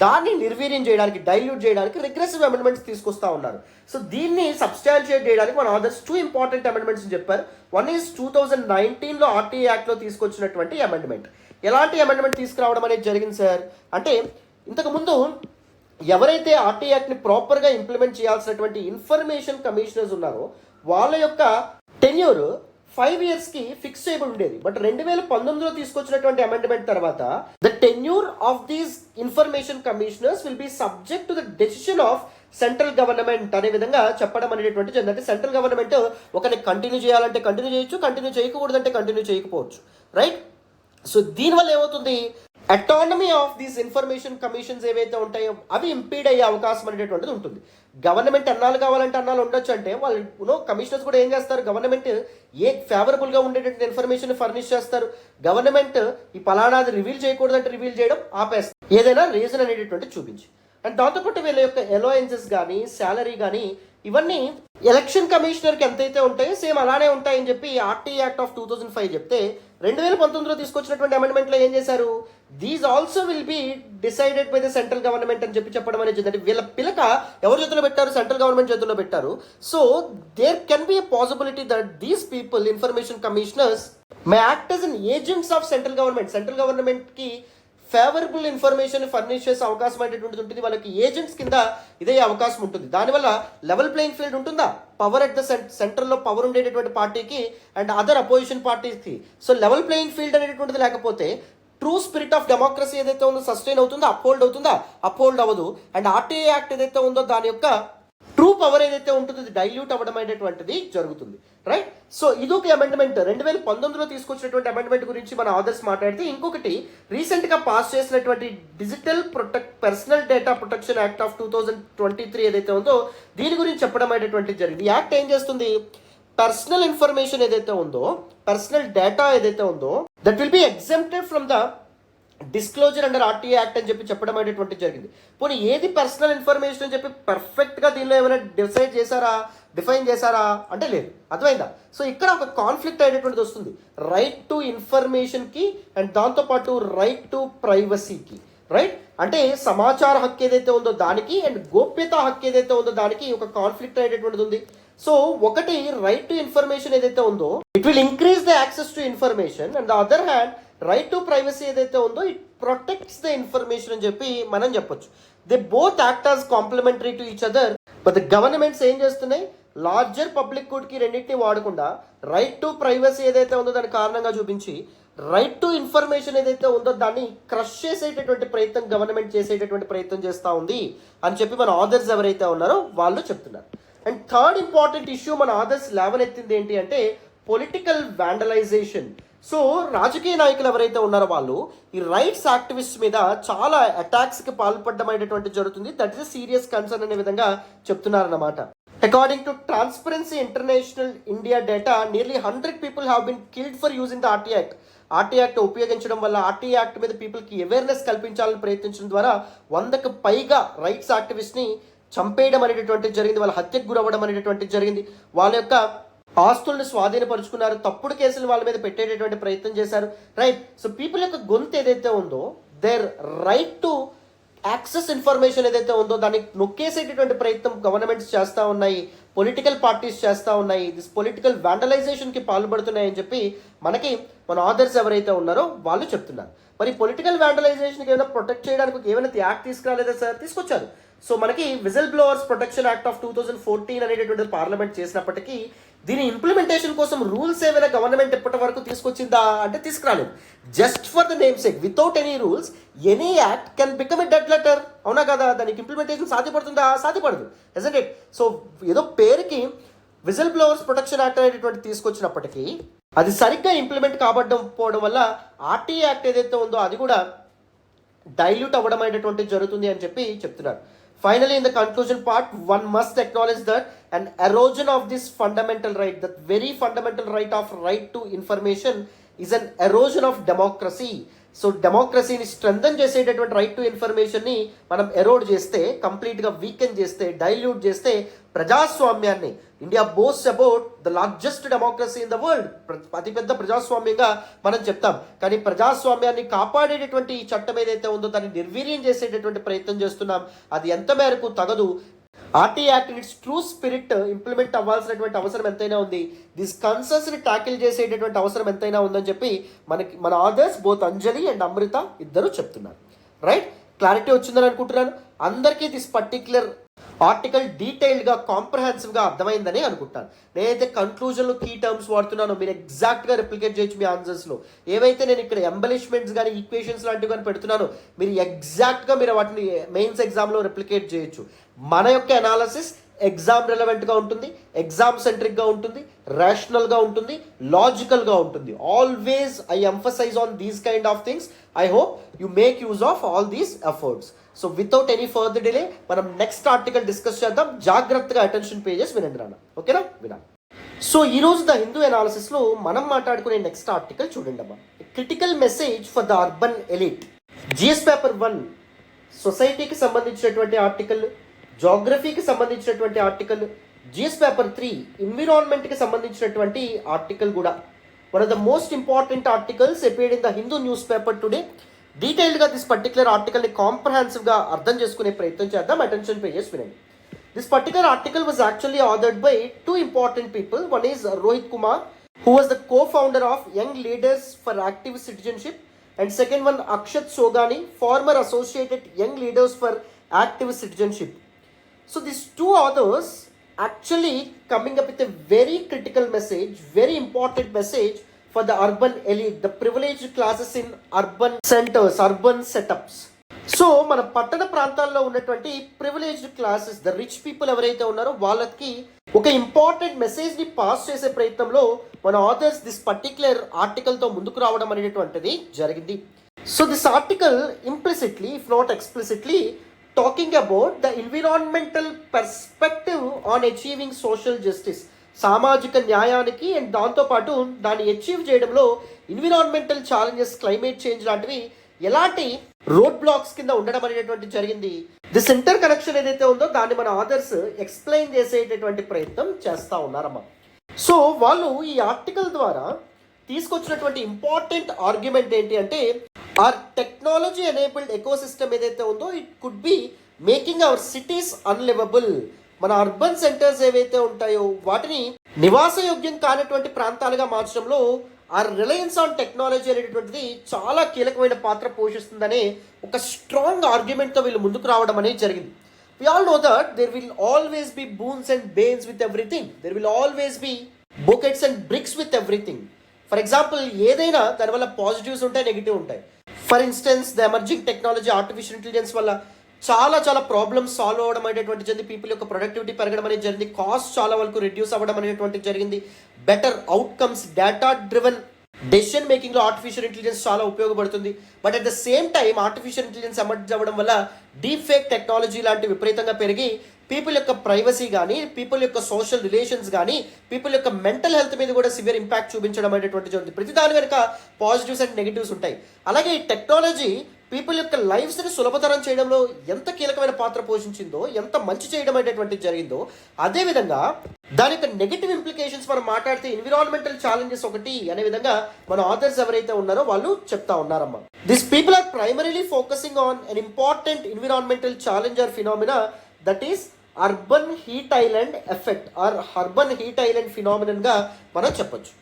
దాన్ని నిర్వీర్యం చేయడానికి, డైల్యూట్ చేయడానికి రిగ్రెసివ్ అమెండ్మెంట్స్ తీసుకొస్తా ఉన్నారు. సో దీన్ని సబ్స్టాన్షియేట్ చేయడానికి మన ఆథర్స్ 2 ఇంపార్టెంట్ అమెండ్మెంట్స్ చెప్పారు. వన్ ఈజ్ 2019లో ఆర్టీఐ యాక్ట్లో తీసుకొచ్చినటువంటి అమెండ్మెంట్. ఎలాంటి అమెండ్మెంట్ తీసుకురావడం అనేది జరిగింది సార్ అంటే, ఇంతకుముందు ఎవరైతే ఆర్టీఐ యాక్ట్ని ప్రాపర్గా ఇంప్లిమెంట్ చేయాల్సినటువంటి ఇన్ఫర్మేషన్ కమిషనర్స్ ఉన్నారో వాళ్ళ యొక్క టెన్యూర్ 5 yearsకి ఫిక్స్ చేయబడి ఉండేది. బట్ 2019లో తీసుకొచ్చినటువంటి అమెండ్మెంట్ తర్వాత the tenure of these information commissioners will be subject to the decision of central government అనే విధంగా చెప్పడం అనేటువంటి జరిగింది. అంటే సెంట్రల్ గవర్నమెంట్ ఒకరిని కంటిన్యూ చేయాలంటే కంటిన్యూ చేయొచ్చు, కంటిన్యూ చేయకూడదంటే కంటిన్యూ చేయకపోవచ్చు. రైట్? సో దీనివల్ల ఏమవుతుంది, autonomy of these information commissions ఏవైతే ఉంటాయో అవి ఇంపీడ్ అయ్యే అవకాశం అనేటువంటిది ఉంటుంది. గవర్నమెంట్ అన్నాలు కావాలంటే అన్నాలు ఉండొచ్చు అంటే వాళ్ళు కమిషనర్స్ కూడా ఏం చేస్తారు, గవర్నమెంట్ ఏ ఫేవరబుల్గా ఉండేటువంటి ఇన్ఫర్మేషన్ ఫర్నిష్ చేస్తారు. గవర్నమెంట్ ఈ పలానాది రివీల్ చేయకూడదంటే రివీల్ చేయడం ఆపేస్తారు, ఏదైనా రీజన్ అనేటటువంటి చూపించి. అండ్ దాంతోపాటు వీళ్ళ యొక్క అలవెన్సెస్ కానీ శాలరీ కానీ ఇవన్నీ ఎలక్షన్ కమిషనర్కి ఎంతైతే ఉంటాయో సేమ్ అలానే ఉంటాయని చెప్పి ఆర్టీ యాక్ట్ ఆఫ్ 2005 చెప్తే 2019లో తీసుకొచ్చినటువంటి అమెండ్మెంట్లో ఏం చేశారు, these also will be decided by the central government అని చెప్పడం అనేది అంటే వీళ్ళ పిలక ఎవరి చేతిలో పెట్టారు, సెంట్రల్ గవర్నమెంట్ చేతిలో పెట్టారు. So there can be a possibility that these people information commissioners may act as an agents of central government. Central గవర్నమెంట్కి ఫేవరబుల్ ఇన్ఫర్మేషన్ ఫర్నిష్ చేసే అవకాశం అనేటువంటిది ఉంటుంది, వాళ్ళకి ఏజెంట్స్ కింద ఇదే అవకాశం ఉంటుంది. దానివల్ల లెవెల్ ప్లేయింగ్ ఫీల్డ్ ఉంటుందా, పవర్ ఎట్ ద సెంట్రల్లో పవర్ ఉండేటటువంటి పార్టీకి అండ్ అదర్ అపోజిషన్ పార్టీస్కి. సో లెవెల్ ప్లేయింగ్ ఫీల్డ్ అనేటువంటిది లేకపోతే ట్రూ స్పిరిట్ ఆఫ్ డెమోక్రసీ ఏదైతే ఉందో సస్టైన్ అవుతుందో, అప్హోల్డ్ అవ్వదు. అండ్ ఆర్టీఐ యాక్ట్ ఏదైతే ఉందో దాని యొక్క ట్రూ పవర్ ఏదైతే ఉంటుందో అది డైల్యూట్ అవ్వడం అనేటువంటిది జరుగుతుంది. రైట్. సో ఇదొక అమెండ్మెంట్ 2019లో తీసుకొచ్చినటువంటి అమెండ్మెంట్ గురించి మన ఆథర్స్ మాట్లాడితే, ఇంకొకటి రీసెంట్గా పాస్ చేసినటువంటి digital personal data protection act of 2023 ఏదైతే ఉందో దీని గురించి చెప్పడం అనేటువంటిది జరిగింది. ఈ యాక్ట్ ఏం చేస్తుంది, పర్సనల్ ఇన్ఫర్మేషన్ ఏదైతే ఉందో, పర్సనల్ డేటా ఏదైతే ఉందో that will be exempted from the disclosure under RTI act అని చెప్పి చెప్పడం అనేటువంటి జరిగింది. పోనీ ఏది పర్సనల్ ఇన్ఫర్మేషన్ అని చెప్పి పర్ఫెక్ట్గా దీనిలో ఏమైనా డిఫైన్ చేశారా అంటే లేదు. అర్థమైందా? సో ఇక్కడ ఒక కాన్ఫ్లిక్ట్ అనేటువంటిది వస్తుంది రైట్ టు ఇన్ఫర్మేషన్కి అండ్ దాంతోపాటు రైట్ టు ప్రైవసీకి. రైట్ అంటే సమాచార హక్కు ఏదైతే ఉందో దానికి అండ్ గోప్యత హక్కు ఏదైతే ఉందో దానికి ఒక కాన్ఫ్లిక్ట్ అనేటువంటిది ఉంది. సో ఒకటి రైట్ టు ఇన్ఫర్మేషన్ ఏదైతే ఉందో it will increase the access to information and the other hand right to privacy ఏదైతే ఉందో ఇట్ ప్రొటెక్ట్స్ ద ఇన్ఫర్మేషన్ అని చెప్పి మనం చెప్పొచ్చు. They both act as complementary to each other. But the governments ఏం చేస్తున్నాయి, లార్జర్ పబ్లిక్ గుడ్కి రెండింటిని వాడకుండా రైట్ టు ప్రైవసీ ఏదైతే ఉందో దాని కారణంగా చూపించి రైట్ టు ఇన్ఫర్మేషన్ ఏదైతే ఉందో దాన్ని క్రష్ చేసేటటువంటి ప్రయత్నం గవర్నమెంట్ చేసేటటువంటి ప్రయత్నం చేస్తూ ఉంది అని చెప్పి మన ఆథర్స్ ఎవరైతే ఉన్నారో వాళ్ళు చెప్తున్నారు. అండ్ థర్డ్ ఇంపార్టెంట్ ఇష్యూ మన ఆథర్స్ లేవనెత్తింది ఏంటి అంటే పొలిటికల్ వ్యాండలైజేషన్. సో రాజకీయ నాయకులు ఎవరైతే ఉన్నారో వాళ్ళు ఈ రైట్స్ యాక్టివిస్ట్ మీద చాలా అటాక్స్కి పాల్పడడం అనేటువంటి జరుగుతుంది. దట్ ఇస్ సీరియస్ కన్సర్న్ అనే విధంగా చెప్తున్నారన్నమాట. According to Transparency International India data nearly 100 people have been killed for using the RT Act. RT act ఉపయోగించడం వల్ల ఆర్టీ యాక్ట్ మీద పీపుల్కి అవేర్నెస్ కల్పించాలని ప్రయత్నించడం ద్వారా 100కు పైగా రైట్స్ యాక్టివిస్ట్ని చంపేయడం అనేటటువంటిది జరిగింది, వాళ్ళ హత్యకు గురవ్వడం అనేటటువంటిది జరిగింది, వాళ్ళ యొక్క ఆస్తులను స్వాధీనపరుచుకున్నారు, తప్పుడు కేసులు వాళ్ళ మీద పెట్టేటటువంటి ప్రయత్నం చేశారు. రైట్. సో పీపుల్ యొక్క గొంతు ఏదైతే ఉందో their right to access information ఏదైతే ఉందో దాన్ని నొక్కేసేటటువంటి ప్రయత్నం గవర్నమెంట్స్ చేస్తూ ఉన్నాయి, పొలిటికల్ పార్టీస్ చేస్తూ ఉన్నాయి, దిస్ పొలిటికల్ వ్యాండలైజేషన్కి పాల్పడుతున్నాయని చెప్పి మనకి మన ఆథర్స్ ఎవరైతే ఉన్నారో వాళ్ళు చెప్తున్నారు. మరి పొలిటికల్ వ్యాండలైజేషన్కి ఏమైనా ప్రొటెక్ట్ చేయడానికి ఏమైనా యాక్ట్ తీసుకురాలేదా సార్? తీసుకొచ్చారు. సో మనకి whistle blowers protection act of 2014 అనేటటువంటి పార్లమెంట్ చేసినప్పటికీ దీని ఇంప్లిమెంటేషన్ కోసం రూల్స్ ఏమైనా గవర్నమెంట్ ఇప్పటి వరకు తీసుకొచ్చిందా అంటే తీసుకురాలేదు. Just for the name sake without any rules any act can become a dead letter. అవునా కదా? దానికి ఇంప్లిమెంటేషన్ సాధ్యపడుతుందా? సాధ్యపడదు. Isn't it? సో ఏదో పేరుకి విజిల్ బ్లోవర్స్ ప్రొటెక్షన్ యాక్ట్ అనేటువంటి తీసుకొచ్చినప్పటికీ అది సరిగ్గా ఇంప్లిమెంట్ కాబడకపోవడం వల్ల ఆర్టీ యాక్ట్ ఏదైతే ఉందో అది కూడా డైల్యూట్ అవ్వడం అనేటువంటి జరుగుతుంది అని చెప్పి చెప్తున్నారు. Finally, in the conclusion part, one must acknowledge that an erosion of this fundamental right, that very fundamental right to information is an erosion of democracy. So డెమోక్రసీని స్ట్రెంథన్ చేసేటటువంటి రైట్ టు ఇన్ఫర్మేషన్ని మనం ఎరోడ్ చేస్తే, కంప్లీట్గా వీకెన్ చేస్తే, డైల్యూట్ చేస్తే ప్రజాస్వామ్యాన్ని, India boast about the largest democracy in the world, అతిపెద్ద ప్రజాస్వామ్యంగా మనం చెప్తాం. కానీ ప్రజాస్వామ్యాన్ని కాపాడేటటువంటి ఈ చట్టం ఏదైతే ఉందో దాన్ని నిర్వీర్యం చేసేటటువంటి ప్రయత్నం చేస్తున్నాం. అది ఎంత మేరకు తగదు. RTI act in its true spirit implement అవ్వాల్సినటువంటి అవసరం ఎంతైనా ఉంది. దిస్ కన్సర్న్స్ని ట్యాకిల్ చేసేటటువంటి అవసరం ఎంతైనా ఉందని చెప్పి మన ఆథర్స్ బోత్ అంజలి అండ్ అమృత ఇద్దరు చెప్తున్నారు. రైట్. క్లారిటీ వచ్చిందని అనుకుంటున్నాను. అందరికీ దిస్ పర్టిక్యులర్ ఆర్టికల్ డీటెయిల్డ్గా కాంప్రహెన్సివ్గా అర్థమైందని అనుకుంటాను. నేనైతే కన్క్లూజన్లో కీ టర్మ్స్ వాడుతున్నానో మీరు ఎగ్జాక్ట్గా రిప్లికేట్ చేయొచ్చు మీ ఆన్సర్స్లో. ఏవైతే నేను ఇక్కడ ఎంబలిష్మెంట్స్ కానీ ఈక్వేషన్స్ లాంటివి కానీ పెడుతున్నానో మీరు ఎగ్జాక్ట్గా మీరు వాటిని మెయిన్స్ ఎగ్జామ్లో రిప్లికేట్ చేయొచ్చు. మన యొక్క అనాలసిస్ ఎగ్జామ్ రెలవెంట్గా ఉంటుంది, ఎగ్జామ్ సెంట్రిక్గా ఉంటుంది, రేషనల్గా ఉంటుంది, లాజికల్గా ఉంటుంది. Always I emphasise on these kind of things. I hope you make use of all these efforts. So without any further delay మనం నెక్స్ట్ ఆర్టికల్ డిస్కస్ చేద్దాం. జాగ్రత్తగా అటెన్షన్ పేజెస్ వినండి నాన్న. ఓకేనా? వినాలి. సో ఈరోజు ద హిందూ అనాలిసిస్లో మనం మాట్లాడుకునే నెక్స్ట్ ఆర్టికల్ చూడండి అమ్మా. Critical message for the urban elite. GS paper 1 సొసైటీకి సంబంధించినటువంటి ఆర్టికల్, జోగ్రఫీకి సంబంధించినటువంటి ఆర్టికల్, జిఎస్ పేపర్ 3 ఎన్విరాన్మెంట్కి సంబంధించినటువంటి ఆర్టికల్ కూడా one of the most important articles appeared in the Hindu news paper today. డీటెయిల్డ్గా దిస్ పర్టికులర్ ఆర్టికల్ని కాంప్రహెన్సివ్గా అర్థం చేసుకునే ప్రయత్నం చేద్దాం. అటెన్షన్ పే చేసి వినండి. This particular article was actually authored by two important people. One is Rohit Kumar, who was the co-founder of Young Leaders for Active Citizenship, and second one Akshat Sogani, former associated Young Leaders for Active Citizenship. So these two authors actually coming up with a very critical message, very important message for the urban elite, the privileged classes in urban centers, urban setups. So మన పట్టణ ప్రాంతాల్లో ఉన్నటువంటి privileged classes, the rich people ఎవరైతే ఉన్నారో వాళ్ళకి ఒక ఇంపార్టెంట్ మెసేజ్ని పాస్ చేసే ప్రయత్నంలో మన ఆథర్స్ దిస్ పర్టిక్యులర్ ఆర్టికల్తో ముందుకు రావడం అనేటువంటిది జరిగింది. So this article implicitly if not explicitly talking about the environmental perspective on achieving social justice, సామాజిక న్యాయానికి అండ్ దాంతోపాటు దాన్ని అచీవ్ చేయడంలో ఎన్విరాన్మెంటల్ ఛాలెంజెస్, క్లైమేట్ చేంజ్ లాంటివి ఎలాంటి రోడ్ బ్లాక్స్ కింద ఉండడం అనేటువంటి జరిగింది. దిస్ ఇంటర్ కనెక్షన్ ఏదైతే ఉందో దాన్ని మన ఆథర్స్ ఎక్స్ప్లెయిన్ చేసేటటువంటి ప్రయత్నం చేస్తూ ఉన్నారమ్మా. సో వాళ్ళు ఈ ఆర్టికల్ ద్వారా తీసుకొచ్చినటువంటి ఇంపార్టెంట్ ఆర్గ్యుమెంట్ ఏంటి అంటే, ఆర్ టెక్నాలజీ ఎనేబుల్డ్ ఎకోసిస్టమ్ ఏదైతే ఉందో it could be making our cities అన్లివబుల్. మన అర్బన్ సెంటర్స్ ఏవైతే ఉంటాయో వాటిని నివాసయోగ్యం కానటువంటి ప్రాంతాలుగా మార్చడంలో ఆ రిలయన్స్ ఆన్ టెక్నాలజీ అనేటటువంటిది చాలా కీలకమైన పాత్ర పోషిస్తుందనే ఒక స్ట్రాంగ్ ఆర్గ్యుమెంట్తో వీళ్ళు ముందుకు రావడం అనేది జరిగింది. We all know that there will always be boons and banes with everything. There will always be buckets and bricks with everything. For example, ఏదైనా దానివల్ల పాజిటివ్స్ ఉంటాయి, నెగిటివ్ ఉంటాయి. For instance the emerging technology, artificial intelligence వల్ల చాలా ప్రాబ్లమ్స్ సాల్వ్ అవ్వడం అనేటువంటి జరిగింది. పీపుల్ యొక్క ప్రొడక్టివిటీ పెరగడం అనేది జరిగింది. కాస్ట్ చాలా వరకు రిడ్యూస్ అవ్వడం అనేటువంటి జరిగింది. Better outcomes, data driven decision మేకింగ్లో ఆర్టిఫిషియల్ ఇంటెలిజెన్స్ చాలా ఉపయోగపడుతుంది. But at the same time artificial intelligence emerge అవ్వడం వల్ల డీప్ ఫేక్ టెక్నాలజీ లాంటి విపరీతంగా పెరిగి పీపుల్ యొక్క ప్రైవసీ కానీ, పీపుల్ యొక్క సోషల్ రిలేషన్స్ కానీ, పీపుల్ యొక్క మెంటల్ హెల్త్ మీద కూడా సివియర్ ఇంపాక్ట్ చూపించడం అనేటువంటి జరుగుతుంది. ప్రతి దాని వెనుక పాజిటివ్స్ అండ్ నెగిటివ్స్ ఉంటాయి. అలాగే ఈ టెక్నాలజీ పీపుల్ యొక్క లైఫ్స్ని సులభతరం చేయడంలో ఎంత కీలకమైన పాత్ర పోషించిందో, ఎంత మంచి చేయడం అనేటువంటిది జరిగిందో, అదేవిధంగా దాని యొక్క నెగిటివ్ ఇంప్లికేషన్స్ మనం మాట్లాడితే ఎన్విరాన్మెంటల్ ఛాలెంజెస్ ఒకటి అనే విధంగా మన ఆథర్స్ ఎవరైతే ఉన్నారో వాళ్ళు చెప్తా ఉన్నారమ్మా. This people are primarily focusing on an important environmental challenge or phenomena that is urban heat island effect or urban heat island phenomenon గా మనం చెప్పొచ్చు.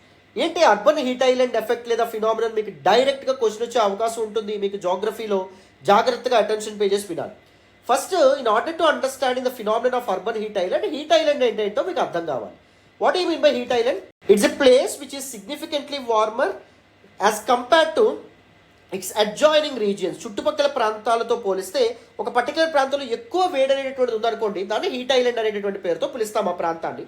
ఏంటి అర్బన్ హీట్ ఐలాండ్ ఎఫెక్ట్ లేదా ఫినామినన్? మీకు డైరెక్ట్గా క్వశ్చన్ వచ్చే అవకాశం ఉంటుంది. మీకు జాగ్రఫీలో జాగ్రత్తగా అటెన్షన్ పేజెస్ వినాలి. First in order to understanding the phenomenon of urban heat island ఏంటంటో మీకు అర్థం కావాలి. What you mean by heat island? It's a place which is significantly warmer as compared to it's adjoining regions. చుట్టుపక్కల ప్రాంతాలతో పోలిస్తే ఒక పర్టికులర్ ప్రాంతంలో ఎక్కువ వేడి అనేటువంటిది ఉందనుకోండి, దాన్ని హీట్ ఐలాండ్ అనేటువంటి పేరుతో పిలుస్తాం ఆ ప్రాంతాన్ని.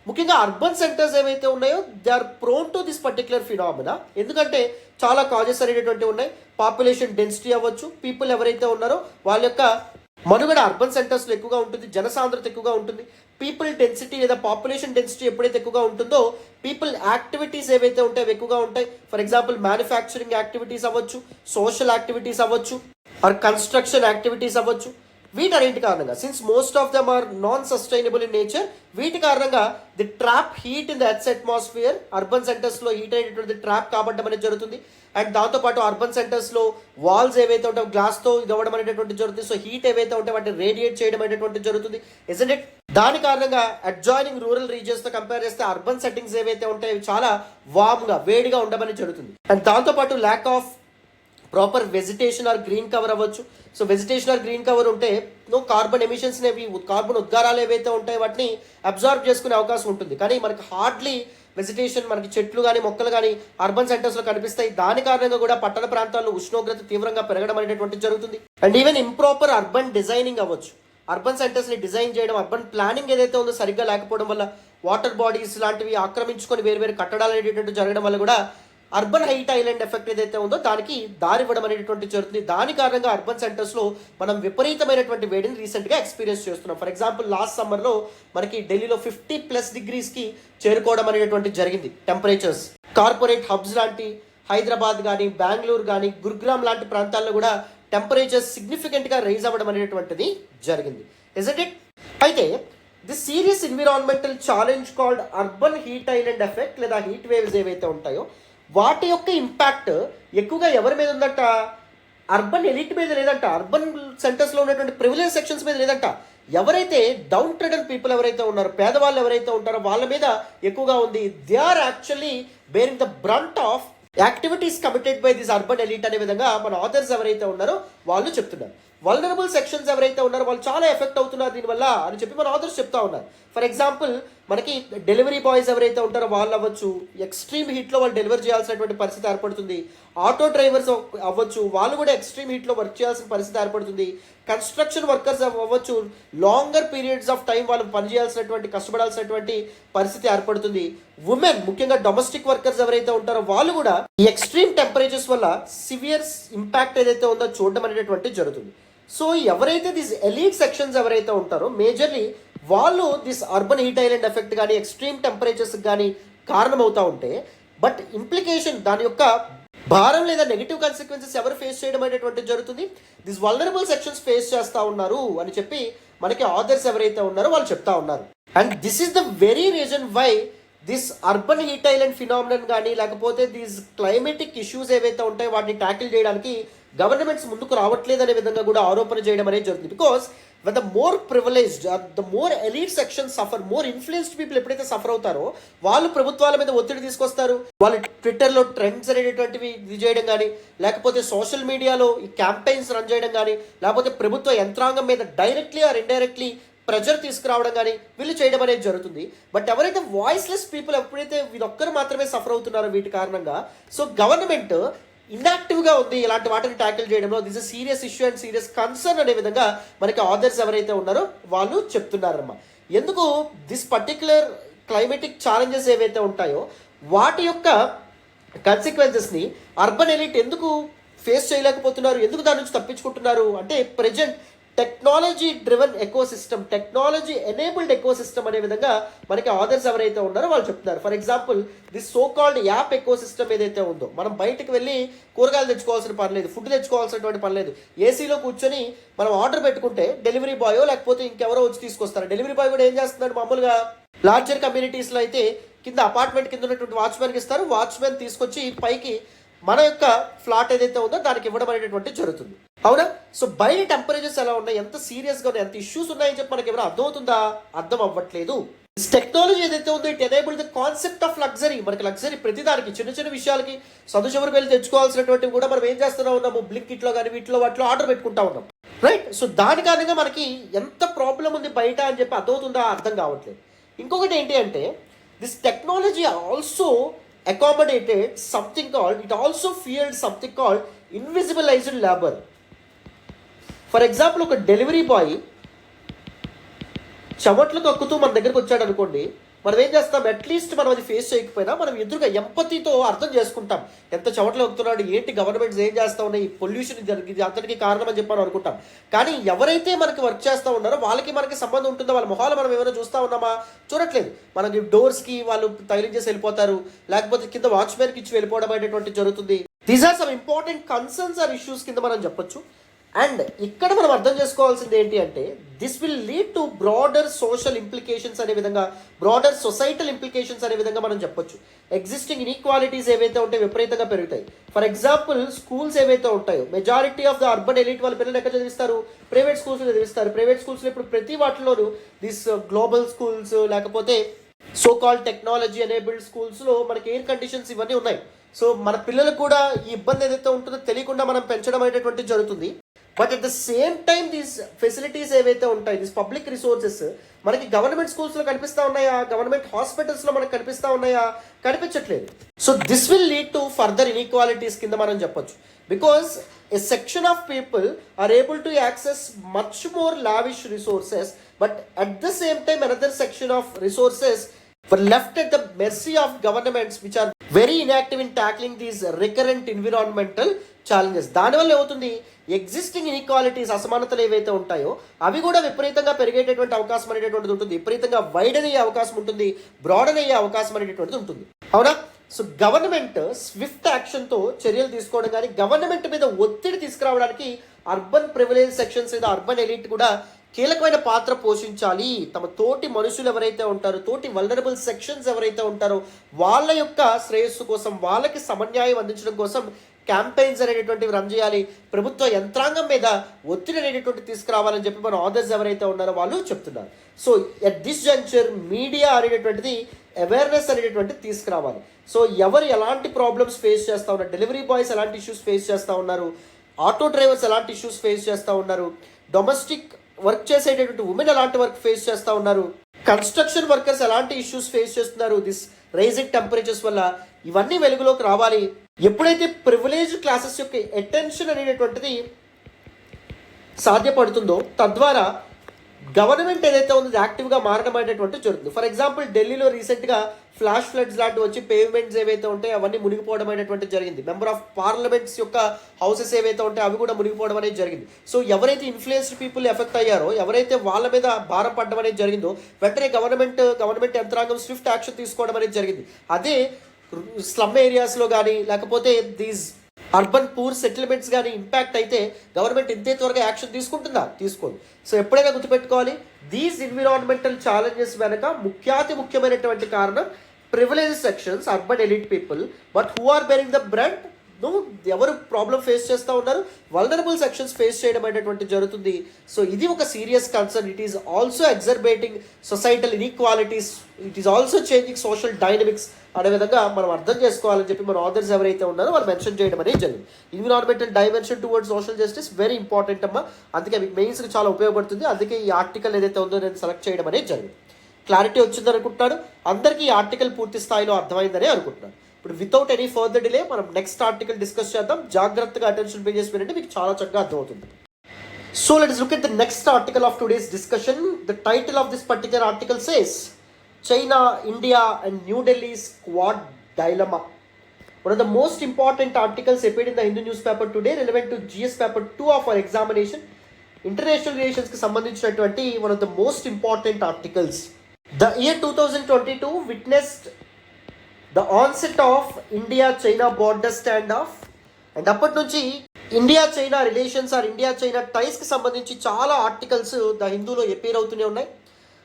ముఖ్యంగా అర్బన్ సెంటర్స్ ఏవైతే ఉన్నాయో they are prone to this particular phenomena. ఎందుకంటే చాలా కాజెస్ అనేటువంటివి ఉన్నాయి. పాపులేషన్ డెన్సిటీ అవ్వచ్చు, పీపుల్ ఎవరైతే ఉన్నారో వాళ్ళ యొక్క మనుగడ అర్బన్ సెంటర్స్లో ఎక్కువగా ఉంటుంది, జనసాంద్రత ఎక్కువగా ఉంటుంది. పీపుల్ డెన్సిటీ లేదా పాపులేషన్ డెన్సిటీ ఎప్పుడైతే ఎక్కువగా ఉంటుందో పీపుల్ యాక్టివిటీస్ ఏవైతే ఉంటాయో అవి ఎక్కువగా ఉంటాయి. ఫర్ ఎగ్జాంపుల్ మ్యానుఫ్యాక్చరింగ్ యాక్టివిటీస్ అవ్వచ్చు, సోషల్ యాక్టివిటీస్ అవ్వచ్చు, ఆర్ కన్స్ట్రక్షన్ యాక్టివిటీస్ అవ్వచ్చు. వీటన్నింటి కారణంగా since most of them are non sustainable in nature, వీటి కారణంగా the trap heat in the earth atmosphere, urban సెంటర్స్లో హీట్ అనేటువంటి ట్రాప్ కాబట్టడం అనేది జరుగుతుంది. అండ్ దాంతోపాటు అర్బన్ సెంటర్స్లో వాల్స్ ఏవైతే ఉంటాయో గ్లాస్తో ఇది అవ్వడం అనేటువంటి జరుగుతుంది. సో హీట్ ఏవైతే ఉంటాయో వాటిని రేడియేట్ చేయడం అనేటువంటి జరుగుతుంది. Isn't it? దాని కారణంగా అడ్జాయినింగ్ రూరల్ రీజియన్స్తో కంపేర్ చేస్తే అర్బన్ సెట్టింగ్స్ ఏవైతే ఉంటాయో అవి చాలా వామ్గా, వేడిగా ఉండమని జరుగుతుంది. అండ్ దాంతోపాటు lack of proper vegetation or green cover అవ్వచ్చు. So vegetation or green cover ఉంటే కార్బన్ ఎమిషన్స్ అనేవి, కార్బన్ ఉద్గారాలు ఏవైతే ఉంటాయో వాటిని అబ్జార్బ్ చేసుకునే అవకాశం ఉంటుంది. కానీ మనకి హార్డ్లీ వెజిటేషన్, మనకి చెట్లు కానీ మొక్కలు కానీ అర్బన్ సెంటర్స్లో కనిపిస్తాయి. దాని కారణంగా కూడా పట్టణ ప్రాంతాల్లో ఉష్ణోగ్రత తీవ్రంగా పెరగడం అనేటువంటిది జరుగుతుంది. And even improper urban designing అవ్వచ్చు. అర్బన్ సెంటర్స్ని డిజైన్ చేయడం, అర్బన్ ప్లానింగ్ ఏదైతే ఉందో సరిగ్గా లేకపోవడం వల్ల వాటర్ బాడీస్ లాంటివి ఆక్రమించుకొని వేరు కట్టడాలు అనేటువంటి జరగడం వల్ల కూడా అర్బన్ హీట్ ఐలాండ్ ఎఫెక్ట్ ఏదైతే ఉందో దానికి దారివ్వడం అనేటువంటి జరుగుతుంది. దాని కారణంగా అర్బన్ సెంటర్స్లో మనం విపరీతమైనటువంటి వేడిని రీసెంట్గా ఎక్స్పీరియన్స్ చేస్తున్నాం. ఫర్ ఎగ్జాంపుల్ లాస్ట్ సమ్మర్లో మనకి ఢిల్లీలో 50+ డిగ్రీస్కి చేరుకోవడం అనేటువంటి జరిగింది టెంపరేచర్స్. కార్పొరేట్ హబ్స్ లాంటి హైదరాబాద్ కానీ, బెంగళూరు కానీ, గురుగ్రామ్ లాంటి ప్రాంతాల్లో కూడా టెంపరేచర్ సిగ్నిఫికెంట్గా రైజ్ అవ్వడం అనేటువంటిది జరిగింది. Isn't it? అయితే this serious environmental challenge called urban heat island effect లేదా హీట్ వేవ్స్ ఏవైతే ఉంటాయో వాటి యొక్క ఇంపాక్ట్ ఎక్కువగా ఎవరి మీద ఉందంట? అర్బన్ ఎలిట్ మీద లేదంట, అర్బన్ సెంటర్స్లో ఉన్నటువంటి ప్రివిలేజ్ సెక్షన్స్ మీద లేదంట. ఎవరైతే డౌన్ ట్రెడన్ పీపుల్ ఎవరైతే ఉన్నారో, పేదవాళ్ళు ఎవరైతే ఉంటారో వాళ్ళ మీద ఎక్కువగా ఉంది. They are actually bearing the brunt of activities committed by this urban elite అనే విధంగా మన ఆథర్స్ ఎవరైతే ఉన్నారో వాళ్ళు చెప్తున్నారు. వల్నరబుల్ సెక్షన్స్ ఎవరైతే ఉన్నారో వాళ్ళు చాలా ఎఫెక్ట్ అవుతున్నారు దీనివల్ల అని చెప్పి మన ఆథర్స్ చెప్తా ఉన్నారు. ఫర్ ఎగ్జాంపుల్ మనకి డెలివరీ బాయ్స్ ఎవరైతే ఉంటారో వాళ్ళు అవ్వచ్చు, ఎక్స్ట్రీమ్ హీట్లో వాళ్ళు డెలివరీ చేయాల్సినటువంటి పరిస్థితి ఏర్పడుతుంది. ఆటో డ్రైవర్స్ అవ్వచ్చు, వాళ్ళు కూడా ఎక్స్ట్రీమ్ హీట్లో వర్క్ చేయాల్సిన పరిస్థితి ఏర్పడుతుంది. కన్స్ట్రక్షన్ వర్కర్స్ అవ్వచ్చు, లాంగర్ పీరియడ్స్ ఆఫ్ టైం వాళ్ళు పనిచేయాల్సినటువంటి కష్టపడాల్సినటువంటి పరిస్థితి ఏర్పడుతుంది. ఉమెన్ ముఖ్యంగా డొమెస్టిక్ వర్కర్స్ ఎవరైతే ఉంటారో వాళ్ళు కూడా ఈ ఎక్స్ట్రీమ్ టెంపరేచర్స్ వల్ల సివియర్ ఇంపాక్ట్ ఏదైతే ఉందో చూడడం అనేటటువంటి జరుగుతుంది. సో ఎవరైతే దిస్ ఎలీట్ సెక్షన్స్ ఎవరైతే ఉంటారో మేజర్లీ వాళ్ళు this urban heat island effect కానీ ఎక్స్ట్రీమ్ టెంపరేచర్స్ కానీ కారణమవుతూ ఉంటే, బట్ ఇంప్లికేషన్ దాని యొక్క భారం లేదా నెగిటివ్ కాన్సిక్వెన్సెస్ ఎవరు ఫేస్ చేయడం అనేటువంటి జరుగుతుంది? దిస్ వల్నరబుల్ సెక్షన్స్ ఫేస్ చేస్తూ ఉన్నారు అని చెప్పి మనకి ఆథర్స్ ఎవరైతే ఉన్నారో వాళ్ళు చెప్తా ఉన్నారు. And this is the very reason why this urban heat island phenomenon కానీ లేకపోతే దీస్ క్లైమేటిక్ ఇష్యూస్ ఏవైతే ఉంటాయో వాటిని ట్యాకిల్ చేయడానికి గవర్నమెంట్స్ ముందుకు రావట్లేదు అనే విధంగా కూడా ఆరోపణ చేయడం అనేది జరుగుతుంది. Because when the more privileged the more elite sections suffer, more influenced people ఎప్పుడైతే సఫర్ అవుతారో వాళ్ళు ప్రభుత్వాల మీద ఒత్తిడి తీసుకొస్తారు. వాళ్ళు ట్విట్టర్లో ట్రెండ్స్ అనేటటువంటివి ఇది చేయడం కానీ, లేకపోతే సోషల్ మీడియాలో ఈ క్యాంపెయిన్స్ రన్ చేయడం కానీ, లేకపోతే ప్రభుత్వ యంత్రాంగం మీద డైరెక్ట్లీ ఆర్ ఇండైరెక్ట్లీ ప్రెజర్ తీసుకురావడం కానీ వీళ్ళు చేయడం అనేది జరుగుతుంది. బట్ ఎవరైతే వాయిస్లెస్ పీపుల్ ఎప్పుడైతే వీళ్ళొక్కరు మాత్రమే సఫర్ అవుతున్నారో వీటి కారణంగా, సో గవర్నమెంట్ ఇన్యాక్టివ్గా ఉంది ఇలాంటి వాటిని ట్యాకిల్ చేయడంలో. This is serious issue and serious concern అనే విధంగా మనకి ఆథర్స్ ఎవరైతే ఉన్నారో వాళ్ళు చెప్తున్నారమ్మా. ఎందుకు దిస్ పర్టిక్యులర్ క్లైమేటిక్ ఛాలెంజెస్ ఏవైతే ఉంటాయో వాటి యొక్క కాన్సిక్వెన్సెస్ని అర్బన్ ఎలిట్ ఎందుకు ఫేస్ చేయలేకపోతున్నారు, ఎందుకు దాని నుంచి తప్పించుకుంటున్నారు అంటే present technology driven ecosystem, technology enabled ecosystem అనే విధంగా మనకి ఆథర్స్ ఎవరైతే ఉన్నారో వాళ్ళు చెప్తున్నారు. For example this so called app ecosystem ఏదైతే ఉందో, మనం బయటకు వెళ్ళి కూరగాయలు తెచ్చుకోవాల్సిన పని లేదు, ఫుడ్ తెచ్చుకోవాల్సినటువంటి పని లేదు. ఏసీలో కూర్చొని మనం ఆర్డర్ పెట్టుకుంటే డెలివరీ బాయో లేకపోతే ఇంకెవరో వచ్చి తీసుకొస్తారు. డెలివరీ బాయ్ కూడా ఏం చేస్తున్నాడు, మామూలుగా లార్జర్ కమ్యూనిటీస్లో అయితే కింద అపార్ట్మెంట్ కింద ఉన్నటువంటి వాచ్మెన్కి ఇస్తారు, వాచ్మెన్ తీసుకొచ్చి పైకి మన యొక్క ఫ్లాట్ ఏదైతే ఉందో దానికి ఇవ్వడం అనేటటువంటి జరుగుతుంది. అవునా? సో బయట టెంపరేచర్స్ ఎలా ఉన్నాయి, ఎంత సీరియస్గా ఉన్నాయి, ఎంత ఇష్యూస్ ఉన్నాయని చెప్పి మనకి ఏమైనా అర్థమవుతుందా? అర్థం అవ్వట్లేదు. టెక్నాలజీ ఏదైతే ఉందో it enable the concept of luxury. మనకి లగ్జరీ ప్రతిదానికి చిన్న చిన్న విషయాలకి సదుచవరికి వెళ్ళి తెచ్చుకోవాల్సినటువంటివి కూడా మనం ఏం చేస్తూనే ఉన్నాము, బ్లింకిట్లో కానీ వీటిలో వాటిలో ఆర్డర్ పెట్టుకుంటా ఉన్నాం, రైట్? సో దాని కారణంగా మనకి ఎంత ప్రాబ్లం ఉంది బయట అని చెప్పి అర్థమవుతుందా? అర్థం కావట్లేదు. ఇంకొకటి ఏంటి అంటే this technology also accommodated something called, it also fueled something called invisibilized labor. For example ఒక డెలివరీ బాయ్ చెమట్లు కక్కుతూ మన దగ్గరకు వచ్చాడు అనుకోండి, మనం ఏం చేస్తాం, అట్లీస్ట్ మనం అది ఫేస్ చేయకపోయినా మనం ఎదురుగా ఎంపతితో అర్థం చేసుకుంటాం. ఎంత చెమట్లు కక్కుతున్నాడు, ఏంటి గవర్నమెంట్స్ ఏం చేస్తూ ఉన్నాయి, ఈ పొల్యూషన్ ఇది అంతటికి కారణం అని చెప్పి అనుకుంటాం. కానీ ఎవరైతే మనకి వర్క్ చేస్తూ ఉన్నారో వాళ్ళకి మనకి సంబంధం ఉంటుందో, వాళ్ళ మొహాలు మనం ఏమైనా చూస్తూ ఉన్నామా? చూడట్లేదు. మనకి డోర్స్కి వాళ్ళు తగిలించేసి వెళ్ళిపోతారు, లేకపోతే కింద వాచ్మెన్కి ఇచ్చి వెళ్ళిపోవడం అనేటువంటి జరుగుతుంది. These are some important concerns or issues కింద మనం చెప్పొచ్చు. అండ్ ఇక్కడ మనం అర్థం చేసుకోవాల్సింది ఏంటి అంటే this will lead to broader social implications అనే విధంగా, బ్రాడర్ సొసైటల్ ఇంప్లికేషన్స్ అనే విధంగా మనం చెప్పొచ్చు. ఎగ్జిస్టింగ్ ఇన్ఈక్వాలిటీస్ ఏవైతే ఉంటాయో విపరీతంగా పెరుగుతాయి. ఫర్ ఎగ్జాంపుల్ స్కూల్స్ ఏవైతే ఉంటాయో, majority of the urban elite వాళ్ళ పిల్లలు ఎక్కడ చదివిస్తారు? ప్రైవేట్ స్కూల్స్లో చదివిస్తారు. ప్రైవేట్ స్కూల్స్లో ఇప్పుడు ప్రతి వాటిలోనూ దిస్ గ్లోబల్ స్కూల్స్ లేకపోతే సో కాల్డ్ టెక్నాలజీ ఎనేబుల్డ్ స్కూల్స్లో మనకి ఎయిర్ కండిషన్స్ ఇవన్నీ ఉన్నాయి. సో మన పిల్లలకు కూడా ఈ ఇబ్బంది ఏదైతే ఉంటుందో తెలియకుండా మనం పెంచడం అనేటువంటి జరుగుతుంది. But at the same time these facilities ఏవైతే ఉంటాయి, దీస్ పబ్లిక్ రిసోర్సెస్ మనకి గవర్నమెంట్ స్కూల్స్లో కనిపిస్తూ ఉన్నాయా, గవర్నమెంట్ హాస్పిటల్స్లో మనకు కనిపిస్తూ ఉన్నాయా? కనిపించట్లేదు. So this will lead to further inequalities కింద మనం చెప్పొచ్చు. Because a section of people are able to access much more lavish resources, but at the same time another section of resources were left at the mercy of governments which are very inactive in tackling these recurrent environmental challenges. దానివల్ల ఏమవుతుంది, ఎగ్జిస్టింగ్ ఇన్ఈక్వాలిటీస్, అసమానతలు ఏవైతే ఉంటాయో అవి కూడా విపరీతంగా పెరిగేటటువంటి అవకాశం అనేటటువంటిది ఉంటుంది, విపరీతంగా వైడన్ అయ్యే అవకాశం ఉంటుంది, బ్రాడన్ అయ్యే అవకాశం అనేటటువంటిది ఉంటుంది. అవునా? సో గవర్నమెంట్ స్విఫ్ట్ యాక్షన్తో చర్యలు తీసుకోవడం కానీ, గవర్నమెంట్ మీద ఒత్తిడి తీసుకురావడానికి అర్బన్ ప్రివిలేజ్ సెక్షన్స్ లేదా అర్బన్ ఎలిట్ కూడా కీలకమైన పాత్ర పోషించాలి. తమ తోటి మనుషులు ఎవరైతే ఉంటారో, తోటి వల్నరబుల్ సెక్షన్స్ ఎవరైతే ఉంటారో వాళ్ళ యొక్క శ్రేయస్సు కోసం, వాళ్ళకి సమన్యాయం అందించడం కోసం క్యాంపెయిన్స్ అనేటటువంటివి రన్ చేయాలి. ప్రభుత్వ యంత్రాంగం మీద ఒత్తిడి అనేటటువంటి తీసుకురావాలని చెప్పి మన ఆథర్స్ ఎవరైతే ఉన్నారో వాళ్ళు చెప్తున్నారు. So at this juncture media అనేటటువంటిది అవేర్నెస్ అనేటటువంటిది తీసుకురావాలి. సో ఎవరు ఎలాంటి ప్రాబ్లమ్స్ ఫేస్ చేస్తూ ఉన్నారు, డెలివరీ బాయ్స్ ఎలాంటి ఇష్యూస్ ఫేస్ చేస్తూ ఉన్నారు, ఆటో డ్రైవర్స్ ఎలాంటి ఇష్యూస్ ఫేస్ చేస్తూ ఉన్నారు, డొమెస్టిక్ వర్క్ చేసేటటువంటి ఉమెన్ ఎలాంటి వర్క్ ఫేస్ చేస్తూ ఉన్నారు, కన్స్ట్రక్షన్ వర్కర్స్ ఎలాంటి ఇష్యూస్ ఫేస్ చేస్తున్నారు దిస్ రైజింగ్ టెంపరేచర్స్ వల్ల, ఇవన్నీ వెలుగులోకి రావాలి. ఎప్పుడైతే ప్రివిలేజ్ క్లాసెస్ యొక్క అటెన్షన్ అనేటటువంటిది సాధ్యపడుతుందో తద్వారా గవర్నమెంట్ ఏదైతే ఉందో యాక్టివ్గా మారడం అనేటువంటి జరుగుతుంది. ఫర్ ఎగ్జాంపుల్ ఢిల్లీలో రీసెంట్గా ఫ్లాష్ ఫ్లడ్స్ లాంటివి వచ్చి పేవ్మెంట్స్ ఏవైతే ఉంటాయో అవన్నీ మునిగిపోవడం అనేటువంటి జరిగింది. మెంబర్ ఆఫ్ పార్లమెంట్స్ యొక్క హౌసెస్ ఏవైతే ఉంటాయో అవి కూడా మునిగిపోవడం అనేది జరిగింది. సో ఎవరైతే ఇన్ఫ్లుయెన్స్డ్ పీపుల్ ఎఫెక్ట్ అయ్యారో, ఎవరైతే వాళ్ళ మీద భారం పడడం అనేది జరిగిందో వెంటనే గవర్నమెంట్ యంత్రాంగం స్విఫ్ట్ యాక్షన్ తీసుకోవడం అనేది జరిగింది. అదే స్లమ్ ఏరియాస్లో కానీ లేకపోతే దీస్ అర్బన్ పూర్ సెటిల్మెంట్స్ కానీ ఇంపాక్ట్ అయితే గవర్నమెంట్ ఇంతే త్వరగా యాక్షన్ తీసుకుంటుందా? తీసుకోదు. సో ఎప్పుడైనా గుర్తుపెట్టుకోవాలి, దీస్ ఎన్విరాన్మెంటల్ ఛాలెంజెస్ వెనక ముఖ్యమైనటువంటి కారణం privilege sections, urban elite people. But who are bearing the brunt? ఎవరు ప్రాబ్లం ఫేస్ చేస్తూ ఉన్నారు? వల్నరబుల్ సెక్షన్స్ ఫేస్ చేయడం అనేటువంటి జరుగుతుంది. సో ఇది ఒక serious concern. It is also exacerbating societal inequalities, it is also changing social dynamics అనే విధంగా మనం అర్థం చేసుకోవాలని చెప్పి మన ఆథర్స్ ఎవరైతే ఉన్నారో వాళ్ళు మెన్షన్ చేయడం అనేది జరిగింది. Environmental dimension towards social justice very important అమ్మా. అందుకే మీకు మెయిన్స్కి చాలా ఉపయోగపడుతుంది. అందుకే ఈ ఆర్టికల్ ఏదైతే ఉందో నేను సెలెక్ట్ చేయడం అనేది జరిగింది. క్లారిటీ వచ్చిందని అనుకుంటున్నాను. అందరికీ ఈ ఆర్టికల్ పూర్తి స్థాయిలో అర్థమైందని అనుకుంటున్నాను. ఇప్పుడు వితౌట్ ఎనీ ఫర్దర్ డిలే మనం నెక్స్ట్ ఆర్టికల్ డిస్కస్ చేద్దాం. జాగ్రత్తగా అటెన్షన్ పే చేసి వినండి, మీకు చాలా చక్కగా అర్థమవుతుంది. So let us look at the next article of today's discussion. The title of this particular article says China, India and New Delhi's Quad Dilemma. One of the most important articles appeared in the Hindu newspaper today, relevant to GS paper 2 of our examination. International relations ki sambandhinchiనటువంటి one of the most important articles. The year 2022 witnessed the onset of India-China border standoff. And అప్పటి నుంచి India China relations or India China టైస్కి సంబంధించి చాలా ఆర్టికల్స్ ద హిందూలో అపీర్ అవుతూనే ఉన్నాయి.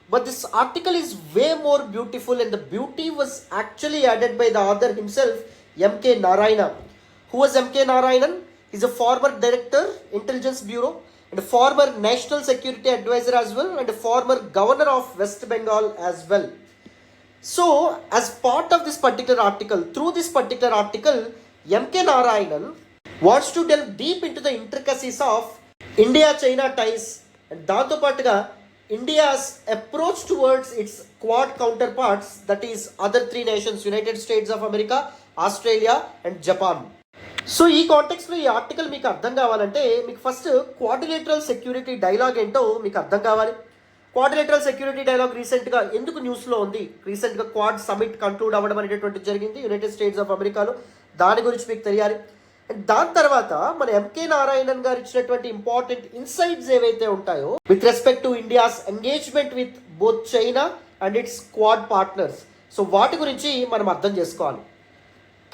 But this article is way more beautiful and the beauty was actually added by the author himself, M K Narayana. Who was M K Narayanan? Is a former director, intelligence bureau, and former national security advisor as well, and former governor of West Bengal as well. So as part of this particular article, through this particular article, MK Narayanan wants to delve deep into the intricacies of India-China ties and దాంతో పాటుగా India's approach towards its quad counterparts, that is other three nations, United States of America, Australia and Japan. So ఈ కాంటెక్స్లో ఈ ఆర్టికల్ మీకు అర్థం కావాలంటే మీకు ఫస్ట్ క్వాడ్రిలేటరల్ సెక్యూరిటీ డైలాగ్ ఏంటో మీకు అర్థం కావాలి. క్వాడ్రిలేటరల్ సెక్యూరిటీ డైలాగ్ రీసెంట్గా ఎందుకు న్యూస్లో ఉంది? రీసెంట్గా క్వాడ్ సమిట్ కంక్లూడ్ అవ్వడం అనేటటువంటి జరిగింది యునైటెడ్ స్టేట్స్ ఆఫ్ అమెరికాలో. దాని గురించి మీకు తెలియాలి. అండ్ దాని తర్వాత మన ఎంకే నారాయణన్ గారు ఇచ్చినటువంటి ఇంపార్టెంట్ ఇన్సైట్స్ ఏవైతే ఉంటాయో with respect to India's engagement with both China and its Quad partners. So వాటి గురించి మనం అర్థం చేసుకోవాలి.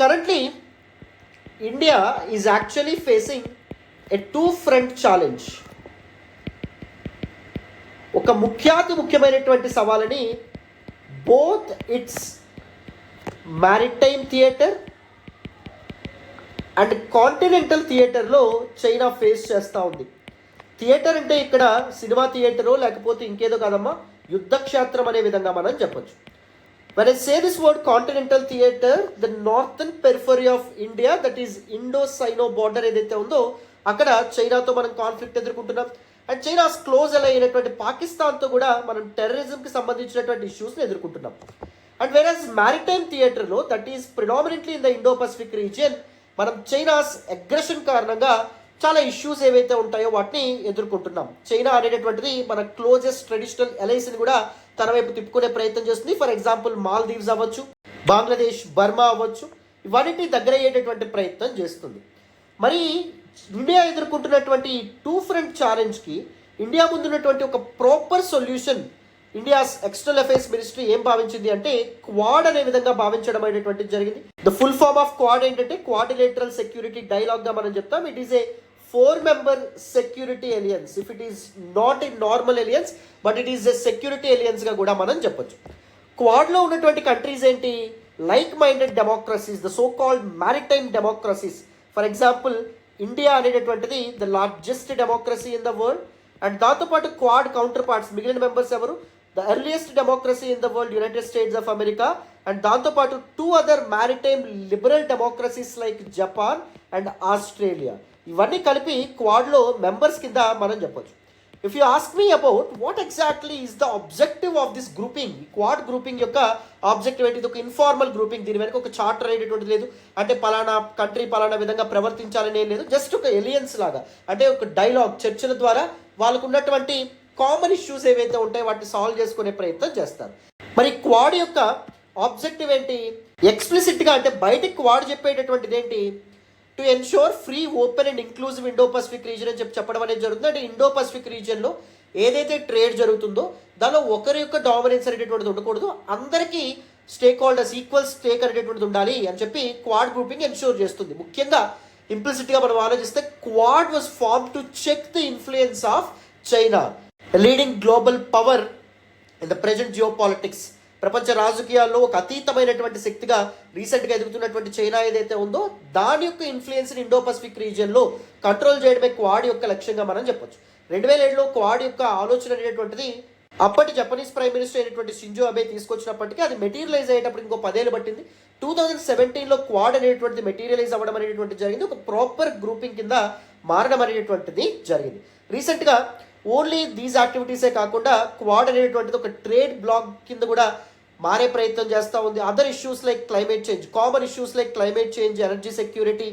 Currently India is actually facing a two front challenge. ఒక ముఖ్యమైనటువంటి సవాలని both its maritime theatre and continental థియేటర్లో చైనా ఫేస్ చేస్తూ ఉంది. థియేటర్ అంటే ఇక్కడ సినిమా థియేటరో లేకపోతే ఇంకేదో కాదమ్మా, యుద్ధక్షేత్రం అనే విధంగా మనం చెప్పొచ్చు. When I say this word continental theater, the northern periphery of India, that is Indo-Sino border ఏదైతే ఉందో అక్కడ చైనాతో మనం కాన్ఫ్లిక్ట్ ఎదుర్కొంటున్నాం. అండ్ చైనా క్లోజ్ అలా అయినటువంటి పాకిస్తాన్తో కూడా మనం టెర్రరిజంకి సంబంధించినటువంటి ఇష్యూస్ని ఎదుర్కొంటున్నాం. అండ్ వేరస్ మ్యారిటైమ్ థియేటర్లో, that is predominantly in the Indo Pacific region, మనం చైనాస్ అగ్రెషన్ కారణంగా చాలా ఇష్యూస్ ఏవైతే ఉంటాయో వాటిని ఎదుర్కొంటున్నాం. చైనా అనేటటువంటిది మన క్లోజెస్ట్ ట్రెడిషనల్ ఎలైస్ని కూడా తన వైపు తిప్పుకునే ప్రయత్నం చేస్తుంది. ఫర్ ఎగ్జాంపుల్ మాల్దీవ్స్ అవ్వచ్చు, బంగ్లాదేశ్, బర్మా అవ్వచ్చు, ఇవన్నిటిని దగ్గర అయ్యేటటువంటి ప్రయత్నం చేస్తుంది. మరి ఇండియా ఎదుర్కొంటున్నటువంటి టూ ఫ్రంట్ ఛాలెంజ్కి ఇండియా ముందున్నటువంటి ఒక proper solution India's external affairs ministry ఏం భావించింది అంటే క్వాడ్ అనే విధంగా భావించడం అనేటువంటిది జరిగింది. The full form of Quad ఏంటంటే క్వాడ్రిలేటరల్ సెక్యూరిటీ డైలాగ్గా మనం చెప్తాం. It is a 4-member security alliance. If it is not a normal alliance, but it is a security alliance గా కూడా మనం చెప్పొచ్చు. క్వాడ్లో ఉన్నటువంటి కంట్రీస్ ఏంటి? Like minded democracies, the so called maritime democracies. For example India అనేటటువంటిది the largest democracy in the world. And దాంతోపాటు క్వాడ్ కౌంటర్ పార్ట్స్ మిగిలిన మెంబర్స్ ఎవరు? The earliest democracy in the world, United States of America. And దాంతోపాటు 2 other maritime liberal democracies like Japan and Australia. ఇవన్నీ కలిపి క్వాడ్లో మెంబర్స్ కింద మనం చెప్పొచ్చు. If you ask me about what exactly is the objective of this grouping, quad grouping యొక్క ఆబ్జెక్టివ్ ఏంటి? ఇది ఒక ఇన్ఫార్మల్ గ్రూపింగ్, దీని వెనక ఒక చార్టర్ అనేటువంటిది లేదు. అంటే పలానా కంట్రీ పలానా విధంగా ప్రవర్తించాలని ఏం లేదు. జస్ట్ ఒక ఎలియన్స్ లాగా, అంటే ఒక డైలాగ్, చర్చల ద్వారా వాళ్ళకు ఉన్నటువంటి కామన్ ఇష్యూస్ ఏవైతే ఉంటాయో వాటిని సాల్వ్ చేసుకునే ప్రయత్నం చేస్తారు. మరి క్వాడ్ యొక్క ఆబ్జెక్టివ్ ఏంటి? ఎక్స్ప్లిసిట్గా అంటే బయటకు క్వాడ్ చెప్పేటటువంటిది ఏంటి? To ensure free, open and inclusive Indo Pacific reason అని చెప్పడం అనేది జరుగుతుంది. అంటే ఇండో పసిఫిక్ రీజియన్లో ఏదైతే ట్రేడ్ జరుగుతుందో దానిలో ఒకరి యొక్క డామినెన్స్ అనేటటువంటిది ఉండకూడదు, అందరికీ స్టేక్ హోల్డర్స్ ఈక్వల్ స్టేక్ అనేటటువంటిది ఉండాలి అని చెప్పి క్వాడ్ గ్రూపింగ్ ఎన్షోర్ చేస్తుంది. ముఖ్యంగా ఇంప్లిసిట్గా మనం ఆలోచిస్తే Quad was form to check the influence of China, leading global power in the present geopolitics. ప్రపంచ రాజకీయాల్లో ఒక అతీతమైనటువంటి శక్తిగా రీసెంట్గా ఎదుగుతున్నటువంటి చైనా ఏదైతే ఉందో దాని యొక్క ఇన్ఫ్లుయెన్స్ని ఇండో పసిఫిక్ రీజియన్లో కంట్రోల్ చేయడమే క్వాడ్ యొక్క లక్ష్యంగా మనం చెప్పొచ్చు. 2007లో క్వాడ్ యొక్క ఆలోచన అనేటువంటిది అప్పటి జపనీస్ ప్రైమ్ మినిస్టర్ అయినటువంటి షింజో అబే తీసుకొచ్చినప్పటికీ అది మెటీరియలైజ్ అయ్యేటప్పుడు ఇంకో 10 ఏళ్ళు పట్టింది. 2017లో క్వాడ్ అనేటువంటిది మెటీరియలైజ్ అవ్వడం అనేటువంటిది జరిగింది, ఒక ప్రాపర్ గ్రూపింగ్ కింద మారడం అనేటువంటిది జరిగింది. రీసెంట్గా ఓన్లీ దీస్ యాక్టివిటీసే కాకుండా క్వాడ్ అనేటువంటిది ఒక ట్రేడ్ బ్లాక్ కింద కూడా మారే ప్రయత్నం చేస్తూ ఉంది. Other issues like climate change, common issues like climate change, energy security,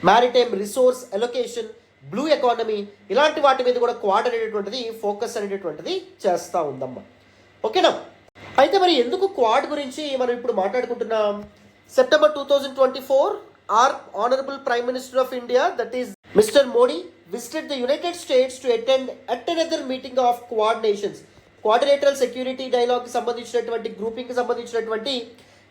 maritime resource allocation, blue economy, ఇలాంటి వాటి మీద కూడా క్వాడ్ అనేటటువంటిది ఫోకస్ అనేటటువంటిది చేస్తూ ఉందమ్మా. ఓకేనా? అయితే మరి ఎందుకు క్వాడ్ గురించి మనం ఇప్పుడు మాట్లాడుకుంటున్నాం? September 2024 our honorable Prime Minister of India, that is Mr. Modi, visited the United States to attend at another meeting of Quad nations. Quadrilateral security డైలాగ్కి సంబంధించినటువంటి గ్రూపింగ్కి సంబంధించినటువంటి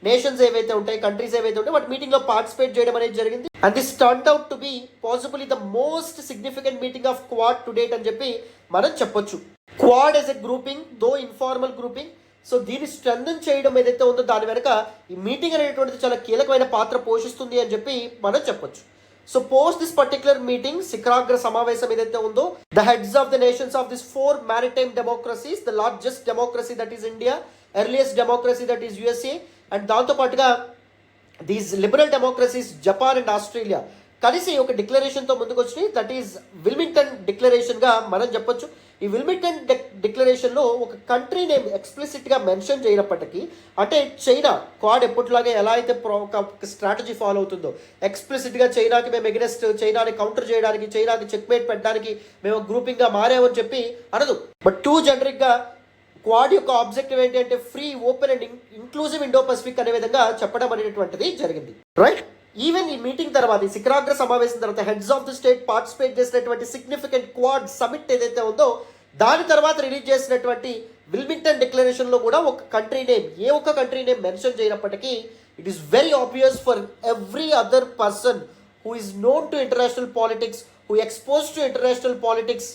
నేషన్స్ ఏవైతే ఉంటాయి, కంట్రీస్ ఏవైతే ఉంటాయి వాటి మీటింగ్లో పార్టిసిపేట్ చేయడం అనేది జరిగింది. And this turned out to be possibly the most significant meeting of quad to date అని చెప్పి మనం చెప్పొచ్చు. క్వాడ్ ఎస్ ఎ గ్రూపింగ్, దో ఇన్ఫార్మల్ గ్రూపింగ్. సో దీన్ని స్ట్రెంథన్ చేయడం ఏదైతే ఉందో దాని వెనక ఈ మీటింగ్ అనేటువంటిది చాలా కీలకమైన పాత్ర పోషిస్తుంది అని చెప్పి మనం చెప్పొచ్చు. So post this particular meeting, శిఖరాగ్ర సమావేశం ఏదైతే ఉందో, the heads of the nations of this 4 maritime democracies, the largest democracy that is India, earliest democracy that is USA, and దాంతోపాటుగా these liberal democracies Japan and Australia కలిసి ఒక డిక్లరేషన్తో ముందుకు వచ్చినాయి. దట్ ఈస్ విల్మింగ్టన్ డిక్లరేషన్గా మనం చెప్పొచ్చు. ఈ విల్మింగ్టన్ డిక్లరేషన్లో ఒక కంట్రీ నేమ్ ఎక్స్ప్లిసిట్గా మెన్షన్ చేయనప్పటికీ, అంటే చైనా క్వాడ్ ఎప్పటిలాగే ఎలా అయితే ఒక స్ట్రాటజీ ఫాలో అవుతుందో, ఎక్స్ప్లిసిట్గా చైనాకి మేము ఎగనెస్ట్, చైనాని కౌంటర్ చేయడానికి, చైనాకి చెక్మేట్ పెట్టడానికి మేము గ్రూపింగ్గా మారామని చెప్పి అనదు. బట్ టూ జనరిక్గా క్వాడ్ యొక్క ఆబ్జెక్టివ్ ఏంటి అంటే free, open and inclusive Indo Pacific అనే విధంగా చెప్పడం అనేటువంటిది జరిగింది. రైట్? ఈవెన్ ఈ మీటింగ్ తర్వాత, ఈ శిఖరాగ్ర సమావేశం తర్వాత heads of the state participate చేసినటువంటి సిగ్నిఫికెంట్ క్వాడ్ సమిట్ ఏదైతే ఉందో దాని తర్వాత రిలీజ్ చేసినటువంటి విల్మింగ్టన్ డిక్లరేషన్లో కూడా ఒక కంట్రీ నేమ్, ఏ ఒక్క కంట్రీ నేమ్ మెన్షన్ చేయనప్పటికీ it is very obvious for every other person who is known to international politics, who expose to international politics,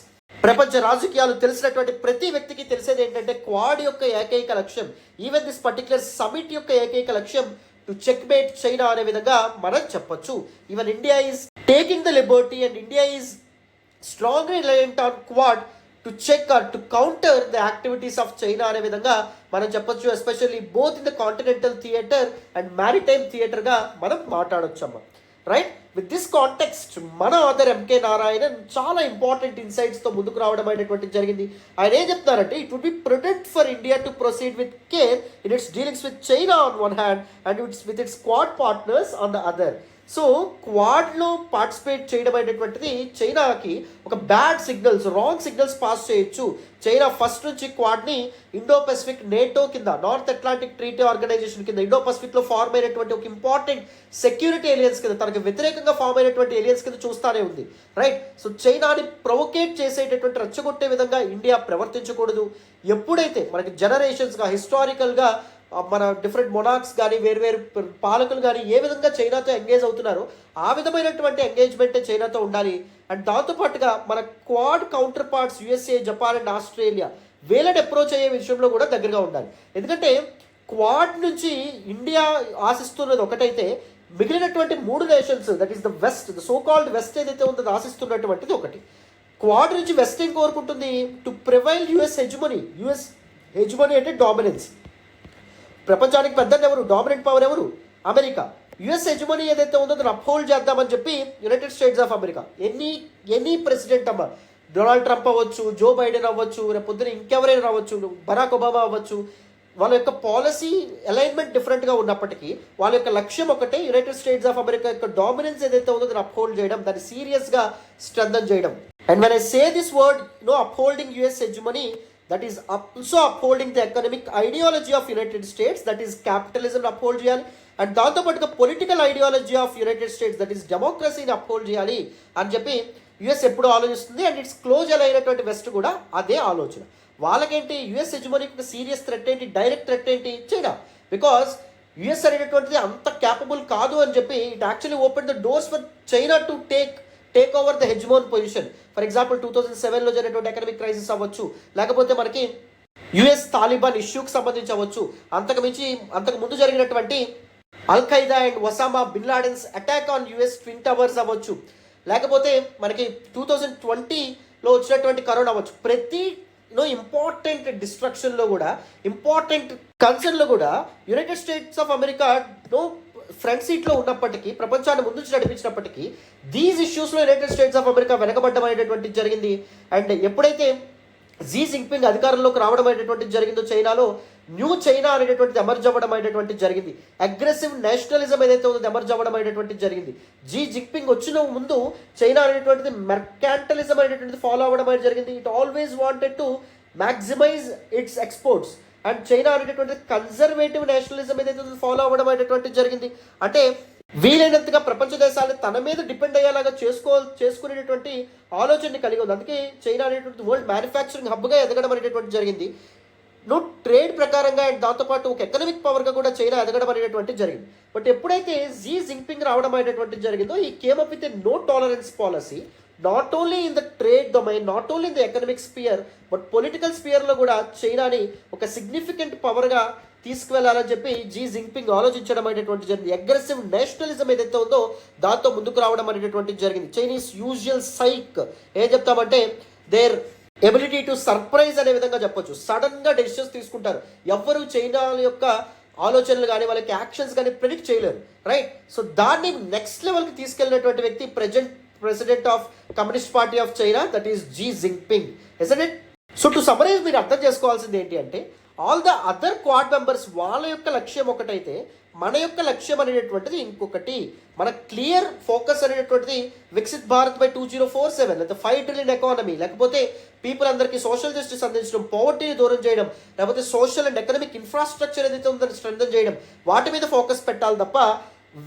ప్రపంచ రాజకీయాలు తెలిసినటువంటి ప్రతి వ్యక్తికి తెలిసేది ఏంటంటే క్వాడ్ యొక్క ఏకైక లక్ష్యం, ఈవెన్ దిస్ పర్టికులర్ సమిట్ యొక్క ఏకైక లక్ష్యం టు చెక్మేట్ చైనా అనే విధంగా మనం చెప్పొచ్చు. Even India is taking the liberty and India is strongly reliant on Quad to check or to counter the activities of China అనే విధంగా మనం చెప్పొచ్చు. Especially both in the continental theatre and maritime థియేటర్గా మనం మాట్లాడొచ్చు అమ్మ. రైట్? విత్ దిస్ కాంటెక్స్ట్ మన ఆథర్ ఎంకే నారాయణన్ చాలా ఇంపార్టెంట్ ఇన్సైట్స్తో ముందుకు రావడం అనేటువంటిది జరిగింది. ఆయన ఏం చెప్తారంటే, it would be prudent for India to proceed with care in its dealings with China on one hand and with its Quad partners on the other. So క్వాడ్లో పార్టిసిపేట్ చేయడం అనేటువంటిది చైనాకి ఒక bad signals, wrong signals pass చేయొచ్చు. చైనా ఫస్ట్ నుంచి క్వాడ్ని ఇండో పసిఫిక్ నేటో కింద, నార్త్ అట్లాంటిక్ ట్రీటీ ఆర్గనైజేషన్ కింద, ఇండో పసిఫిక్లో ఫార్మ్ అయినటువంటి ఒక ఇంపార్టెంట్ సెక్యూరిటీ ఏలియన్స్ కింద, తనకు వ్యతిరేకంగా ఫార్మ్ అయినటువంటి ఏలియన్స్ కింద చూస్తానే ఉంది. రైట్? సో చైనాని ప్రొవోకేట్ చేసేటటువంటి, రెచ్చగొట్టే విధంగా ఇండియా ప్రవర్తించకూడదు. ఎప్పుడైతే మనకి జనరేషన్స్గా హిస్టారికల్గా మన డిఫరెంట్ మొనార్క్స్ కానీ వేరు పాలకులు కానీ ఏ విధంగా చైనాతో ఎంగేజ్ అవుతున్నారో ఆ విధమైనటువంటి ఎంగేజ్మెంటే చైనాతో ఉండాలి. అండ్ దాంతోపాటుగా మన quad counter parts USA, Japan and Australia వీళ్ళని అప్రోచ్ అయ్యే విషయంలో కూడా దగ్గరగా ఉండాలి. ఎందుకంటే క్వాడ్ నుంచి ఇండియా ఆశిస్తున్నది ఒకటైతే మిగిలినటువంటి 3 nations, that is the west, the so called west ఏదైతే ఉందో అది ఆశిస్తున్నటువంటిది ఒకటి. క్వాడ్ నుంచి వెస్ట్ ఏం కోరుకుంటుంది? To prevail US హెజ్మనీ. యుఎస్ హెజ్మనీ అంటే డామినెన్స్. ప్రపంచానికి పెద్ద ఎవరు, డామినెంట్ పవర్ ఎవరు? అమెరికా. యుఎస్ హెజ్మనీ ఏదైతే ఉందో దాన్ని అప్హోల్డ్ చేద్దామని చెప్పి United States of America, any president అమ్మ, డొనాల్డ్ ట్రంప్ అవ్వచ్చు, జో బైడెన్ అవ్వచ్చు, రేపు పొద్దున ఇంకెవరైనా రావచ్చు, బరాక్ ఒబామా అవ్వచ్చు, వాళ్ళ యొక్క పాలసీ అలైన్మెంట్ డిఫరెంట్గా ఉన్నప్పటికీ వాళ్ళ యొక్క లక్ష్యం ఒకటే, యునైటెడ్ స్టేట్స్ ఆఫ్ అమెరికా యొక్క డామినెన్స్ ఏదైతే ఉందో దాన్ని అప్హోల్డ్ చేయడం, దాన్ని సీరియస్గా స్ట్రెంథన్ చేయడం. And when I say this word, upholding US హెజ్మనీ, that is also upholding the economic ideology of United States, that is capitalism uphold చేయాలి. అండ్ దాంతోపాటుగా political ideology of United States, that is డెమోక్రసీని అప్హోల్డ్ చేయాలి అని చెప్పి యుఎస్ ఎప్పుడు ఆలోచిస్తుంది. అండ్ ఇట్స్ క్లోజ్ అయినటువంటి వెస్ట్ కూడా అదే ఆలోచన. వాళ్ళకేంటి యుఎస్ హెజ్మనీకి సీరియస్ థ్రెట్ ఏంటి, డైరెక్ట్ థ్రెట్ ఏంటి? చైనా. బికాస్ యుఎస్ అనేటటువంటిది అంత క్యాపబుల్ కాదు అని చెప్పి it actually open the doors for China to take over the hegemon position. For example 2007లో జరిగినటువంటి ఎకనామిక్ క్రైసిస్ అవ్వచ్చు, లేకపోతే మనకి యుఎస్ తాలిబాన్ ఇష్యూకి సంబంధించి అవ్వచ్చు, అంతకు ముందు జరిగినటువంటి al Qaeda and Osama bin Laden's attack on US twin towers అవ్వచ్చు, లేకపోతే మనకి 2020లో వచ్చినటువంటి కరోనా అవ్వచ్చు. ప్రతి ఇంపార్టెంట్ డిస్ట్రక్షన్లో కూడా, ఇంపార్టెంట్ కన్సర్న్లో కూడా United States of America front సీట్లో ఉన్నప్పటికీ, ప్రపంచాన్ని ముందు నడిపించినప్పటికీ దీస్ ఇష్యూస్లో యునైటెడ్ స్టేట్స్ ఆఫ్ అమెరికా వెనకబడ్డం అనేటటువంటిది జరిగింది. అండ్ ఎప్పుడైతే జీ జింగ్పింగ్ అధికారంలోకి రావడం అనేటటువంటిది జరిగిందో చైనాలో, న్యూ చైనా అనేటటువంటిది ఎమర్జ్ అవ్వడం అనేటటువంటిది జరిగింది. అగ్రెసివ్ నేషనలిజం ఏదైతే ఉందో ఎమర్జ్ అవ్వడం అనేటటువంటిది జరిగింది. జీ జింగ్పింగ్ వచ్చిన ముందు చైనా అనేటటువంటిది మెర్కాంటలిజం అనేటటువంటిది ఫాలో అవ్వడం అనేది జరిగింది. It always wanted to maximise its exports. And China అనేటటువంటి కన్జర్వేటివ్ నేషనలిజం ఏదైతే ఫాలో అవ్వడం అనేటటువంటిది జరిగింది. అంటే వీలైనంతగా ప్రపంచ దేశాలను తన మీద డిపెండ్ అయ్యేలాగా చేసుకునేటటువంటి ఆలోచనని కలిగి ఉంది. అందుకే చైనా అనేటువంటి వరల్డ్ మ్యానుఫ్యాక్చరింగ్ హబ్గా ఎదగడం అనేటటువంటి జరిగింది. ట్రేడ్ ప్రకారంగా అండ్ దాంతోపాటు ఒక ఎకనామిక్ పవర్గా కూడా చైనా ఎదగడం అనేటటువంటిది జరిగింది. బట్ ఎప్పుడైతే జీ జింగ్పింగ్ రావడం అనేటటువంటిది జరిగిందో, he came up with a no tolerance policy, not only in the trade domain, not only in the economic sphere, but political స్పియర్లో కూడా చైనాని ఒక సిగ్నిఫికెంట్ పవర్గా తీసుకువెళ్ళాలని చెప్పి జీ జింగ్పింగ్ ఆలోచించడం అనేటువంటి జరిగింది. అగ్రెసివ్ నేషనలిజం ఏదైతే ఉందో దాంతో ముందుకు రావడం అనేటటువంటిది జరిగింది. చైనీస్ యూజువల్ సైక్ ఏం చెప్తామంటే దేర్ ఎబిలిటీ టు సర్ప్రైజ్ అనే విధంగా చెప్పొచ్చు. సడన్గా డెసిషన్స్ తీసుకుంటారు. ఎవ్వరు చైనా యొక్క ఆలోచనలు కానీ వాళ్ళకి యాక్షన్స్ కానీ ప్రిడిక్ట్ చేయలేరు, రైట్? సో దాన్ని నెక్స్ట్ లెవెల్కి తీసుకెళ్ళినటువంటి వ్యక్తి president of communist party of China, that is Xi Jinping, isn't it? So to summarise మీరు అర్థం చేసుకోవాల్సింది ఏంటి అంటే, all the other Quad members వాళ్ళ యొక్క లక్ష్యం ఒకటైతే మన యొక్క లక్ష్యం అనేటటువంటిది ఇంకొకటి. మన క్లియర్ ఫోకస్ అనేటటువంటిది వికసిత్ భారత్ బై 2047, లేదా 5 ట్రిలియన్ ఎకానమీ, లేకపోతే పీపుల్ అందరికీ సోషల్ జస్టిస్ అందించడం, పవర్టీని దూరం చేయడం, లేకపోతే సోషల్ అండ్ ఎకనామిక్ ఇన్ఫ్రాస్ట్రక్చర్ ఏదైతే ఉందో దాన్ని స్ట్రెంథన్ చేయడం, వాటి మీద ఫోకస్ పెట్టాలి తప్ప